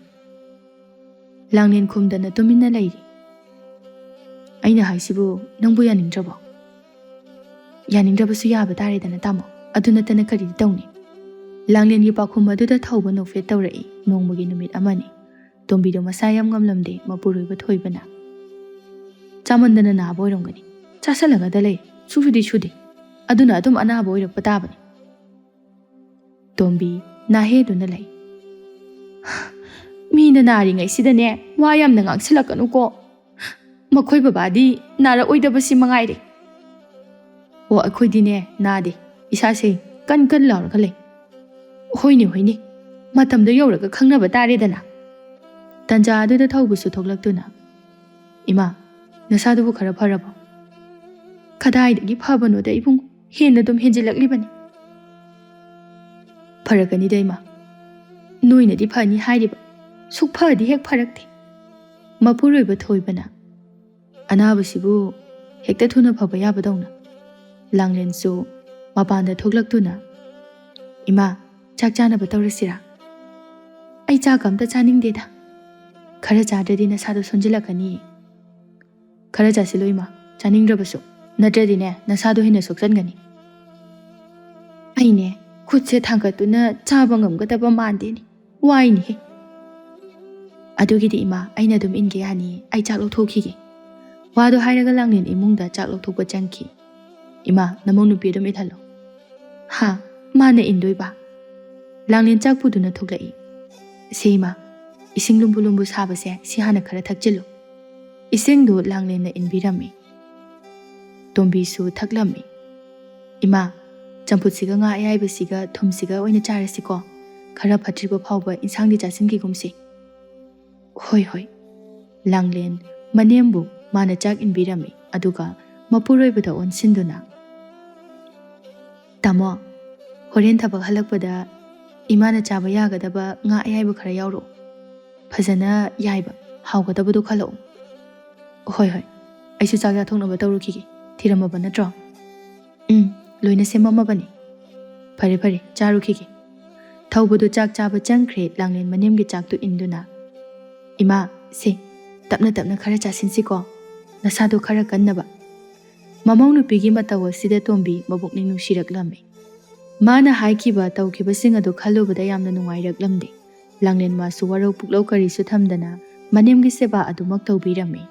Speaker 1: ꯂꯥꯡꯂꯦꯟ ꯈꯨꯝꯗꯅ ꯇꯨꯃꯤꯟꯅ ꯂꯩꯔꯤ ꯑꯩꯅ ꯍꯥꯏꯁꯤꯕꯨ ꯅꯪꯕꯨ ꯌꯥꯅꯤꯡꯗ꯭ꯔꯕꯣ ꯌꯥꯅꯤꯡꯗ꯭ꯔꯕꯁꯨ ꯌꯥꯕ ꯇꯥꯔꯦꯗꯅ ꯇꯥꯃꯣ ꯑꯗꯨ ꯅꯠꯇꯅ ꯀꯔꯤꯗꯤ ꯇꯧꯅꯤ ꯂꯥꯡꯂꯦꯟꯒꯤ ꯄꯥꯎꯈꯨꯝ ꯑꯗꯨꯗ ꯊꯧꯕ ꯅꯣꯛꯐꯦꯠ ꯇꯧꯔꯛꯏ ꯅꯣꯡꯃꯒꯤ ꯅꯨꯃꯤꯠ ꯑꯃꯅꯤ ꯇꯣꯝꯕꯤꯗꯣ ꯃꯁꯥ ꯌꯥꯝ ꯉꯝꯂꯝꯗꯦ ꯃꯄꯨꯔꯣꯏꯕ ꯊꯣꯏꯕꯅ ꯆꯥꯃꯟꯗꯅ ꯅꯥꯕ ꯑꯣꯏꯔꯝꯒꯅꯤ ꯆꯥꯁꯜꯂꯒꯗ ꯂꯩ ꯁꯨꯗꯤ ꯁꯨꯗꯦ ꯑꯗꯨꯅ ꯑꯗꯨꯝ ꯑꯅꯥꯕ ꯑꯣꯏꯔꯛꯄ ꯇꯥꯕꯅꯤ ꯇꯣꯝꯕꯤ ꯅꯥꯍꯦꯗꯨꯅ ꯂꯩ ꯃꯤꯅ ꯅꯥꯔꯤꯉꯩꯁꯤꯗꯅꯦ ꯋꯥ ꯌꯥꯝꯅ ꯉꯥꯡꯁꯤꯜꯂꯛꯀꯅꯨꯀꯣ ꯃꯈꯣꯏ ꯕꯕꯥꯗꯤ ꯅꯥꯔꯛꯑꯣꯏꯗꯕꯁꯤ ꯃꯉꯥꯏꯔꯦ ꯑꯣ ꯑꯩꯈꯣꯏꯗꯤꯅꯦ ꯅꯥꯗꯦ ꯏꯁꯥꯁꯦ ꯀꯟ ꯂꯥꯎꯔꯒ ꯂꯩ ꯍꯣꯏꯅꯦ ꯃꯇꯝꯗꯣ ꯌꯧꯔꯒ ꯈꯪꯅꯕ ꯇꯥꯔꯦꯗꯅ ꯇꯟꯖꯥ ꯑꯗꯨꯗ ꯊꯧꯕꯁꯨ ꯊꯣꯛꯂꯛꯇꯨꯅ ꯏꯃꯥ ꯅꯁꯥꯗꯨꯕꯨ ꯈꯔ ꯐꯔꯕꯣ ꯀꯗꯥꯏꯗꯒꯤ ꯐꯕꯅꯣꯗ ꯏꯕꯨꯡ ꯍꯦꯟꯅ ꯑꯗꯨꯝ ꯍꯦꯟꯖꯤꯜꯂꯛꯂꯤꯕꯅꯤ ꯐꯔꯛꯀꯅꯤꯗ ꯏꯃꯥ ꯅꯣꯏꯅꯗꯤ ꯐꯅꯤ ꯍꯥꯏꯔꯤꯕ ꯁꯨꯛꯐꯗꯤ ꯍꯦꯛ ꯐꯔꯛꯇꯦ ꯃꯄꯨꯔꯣꯏꯕ ꯊꯣꯏꯕꯅ ꯑꯅꯥꯕꯁꯤꯕꯨ ꯍꯦꯛꯇ ꯊꯨꯅ ꯐꯕ ꯌꯥꯕꯗꯧꯅ ꯂꯥꯡꯂꯦꯟꯁꯨ ꯃꯄꯥꯟꯗ ꯊꯣꯛꯂꯛꯇꯨꯅ ꯏꯃꯥ ꯆꯥꯛ ꯆꯥꯅꯕ ꯇꯧꯔꯁꯤꯔꯥ ꯑꯩ ꯆꯥꯛ ꯑꯝꯇ ꯆꯥꯅꯤꯡꯗꯦꯗ ꯈꯔ ꯆꯥꯗ꯭ꯔꯗꯤ ꯅꯁꯥꯗꯣ ꯁꯣꯟꯖꯤꯜꯂꯛꯀꯅꯤ ꯈꯔ ꯆꯥꯁꯤꯜꯂꯨ ꯏꯃꯥ ꯆꯥꯅꯤꯡꯗ꯭ꯔꯕꯁꯨ ꯅꯠꯇ꯭ꯔꯗꯤꯅꯦ ꯅꯁꯥꯗꯣ ꯍꯦꯟꯅ ꯁꯣꯛꯆꯟꯒꯅꯤ ꯑꯩꯅꯦ ꯈꯨꯠꯁꯦ ꯊꯥꯡꯒꯠꯇꯨꯅ ꯆꯥꯕ ꯉꯝꯒꯗꯕ ꯃꯥꯟꯗꯦꯅꯤ ꯋꯥꯏꯅꯤꯍꯦ ꯑꯗꯨꯒꯤꯗꯤ ꯏꯃꯥ ꯑꯩꯅ ꯑꯗꯨꯝ ꯏꯟꯒꯦ ꯌꯥꯅꯤꯌꯦ ꯑꯩ ꯆꯥꯛ ꯂꯧꯊꯣꯛꯈꯤꯒꯦ ꯋꯥꯗꯣ ꯍꯥꯏꯔꯒ ꯂꯥꯡꯂꯦꯟ ꯏꯃꯨꯡꯗ ꯆꯥꯛ ꯂꯧꯊꯣꯛꯄ ꯆꯪꯈꯤ ꯏꯃꯥ ꯅꯃꯧ ꯅꯨꯄꯤ ꯑꯗꯨꯝ ꯏꯜꯍꯜꯂꯣ ꯍꯥ ꯃꯥꯅ ꯏꯟꯗꯣꯏꯕ ꯂꯥꯡꯂꯦꯟ ꯆꯥꯛ ꯄꯨꯗꯨꯅ ꯊꯣꯛꯂꯛꯏ ꯁꯤ ꯏꯃꯥ ꯏꯁꯤꯡ ꯂꯨꯝꯕꯨ ꯂꯨꯝꯕꯨ ꯁꯥꯕꯁꯦ ꯁꯤ ꯍꯥꯟꯅ ꯈꯔ ꯊꯛꯆꯤꯜꯂꯨ ꯏꯁꯤꯡꯗꯨ ꯂꯥꯡꯂꯦꯟꯅ ꯏꯟꯕꯤꯔꯝꯃꯤ ꯇꯣꯝꯕꯤꯁꯨ ꯊꯛꯂꯝꯃꯤ ꯏꯃꯥ ꯆꯝꯐꯨꯠꯁꯤꯒ ꯉꯥ ꯑꯌꯥꯏꯕꯁꯤꯒ ꯊꯨꯝꯁꯤꯒ ꯑꯣꯏꯅ ꯆꯥꯔꯁꯤꯀꯣ ꯈꯔ ꯐꯠꯇ꯭ꯔꯤꯕ ꯐꯥꯎꯕ ꯏꯟꯁꯥꯡꯗꯤ ꯆꯥꯁꯤꯟꯈꯤꯒꯨꯝꯁꯤ ꯍꯣꯏ ꯂꯥꯡꯂꯦꯟ ꯃꯅꯦꯝꯕꯨ ꯃꯥꯅ ꯆꯥꯛ ꯏꯟꯕꯤꯔꯝꯃꯤ ꯑꯗꯨꯒ ꯃꯄꯨꯔꯣꯏꯕꯗ ꯑꯣꯟꯁꯤꯟꯗꯨꯅ ꯇꯥꯃꯣ ꯍꯣꯔꯦꯟ ꯊꯕꯛ ꯍꯜꯂꯛꯄꯗ ꯏꯃꯥꯅ ꯆꯥꯕ ꯌꯥꯒꯗꯕ ꯉꯥ ꯑꯌꯥꯏꯕ ꯈꯔ ꯌꯥꯎꯔꯛꯑꯣ ꯐꯖꯅ ꯌꯥꯏꯕ ꯍꯥꯎꯒꯗꯕꯗꯣ ꯈꯜꯂꯛꯑꯣ ꯍꯣꯏ ꯑꯩꯁꯨ ꯆꯥꯛ ꯆꯥꯊꯣꯛꯅꯕ ꯇꯧꯔꯨꯈꯤꯒꯦ ꯊꯤꯔꯝꯃꯕ ꯅꯠꯇ꯭ꯔꯣ ꯂꯣꯏꯅ ꯁꯦꯝꯃꯝꯃꯕꯅꯤ ꯐꯔꯦ ꯆꯥꯔꯨꯈꯤꯒꯦ ꯊꯧꯕꯗꯨ ꯆꯥꯛ ꯆꯥꯕ ꯆꯪꯈ꯭ꯔꯦ ꯂꯥꯡꯂꯦꯟ ꯃꯅꯦꯝꯒꯤ ꯆꯥꯛꯇꯨ ꯏꯟꯗꯨꯅ ꯏꯃꯥ, ꯁꯤ ꯇꯞꯅ ꯇꯞꯅ ꯈꯔ ꯆꯥꯁꯤꯟꯁꯤꯀꯣ, ꯅꯁꯥꯗꯣ ꯈꯔ ꯀꯟꯅꯕ꯫ ꯃꯃꯧ ꯅꯨꯄꯤꯒꯤ ꯃꯇꯧ ꯑꯁꯤꯗ ꯇꯣꯝꯕꯤ ꯃꯕꯨꯛꯅꯤꯡ ꯅꯨꯡꯁꯤꯔꯛꯂꯝꯃꯤ꯫ ꯃꯥꯅ ꯍꯥꯏꯈꯤꯕ ꯇꯧꯈꯤꯕꯁꯤꯡ ꯑꯗꯨ ꯈꯜꯂꯨꯕꯗ ꯌꯥꯝꯅ ꯅꯨꯡꯉꯥꯏꯔꯛꯂꯝꯗꯦ꯫ ꯂꯥꯡꯂꯦꯟ ꯃꯥꯁꯨ ꯋꯥꯔꯧ ꯄꯨꯛꯂꯧ ꯀꯔꯤꯁꯨ ꯊꯝꯗꯅ ꯃꯅꯦꯝꯒꯤ ꯁꯦꯕꯥ ꯑꯗꯨꯃꯛ ꯇꯧꯕꯤꯔꯝꯃꯤ꯫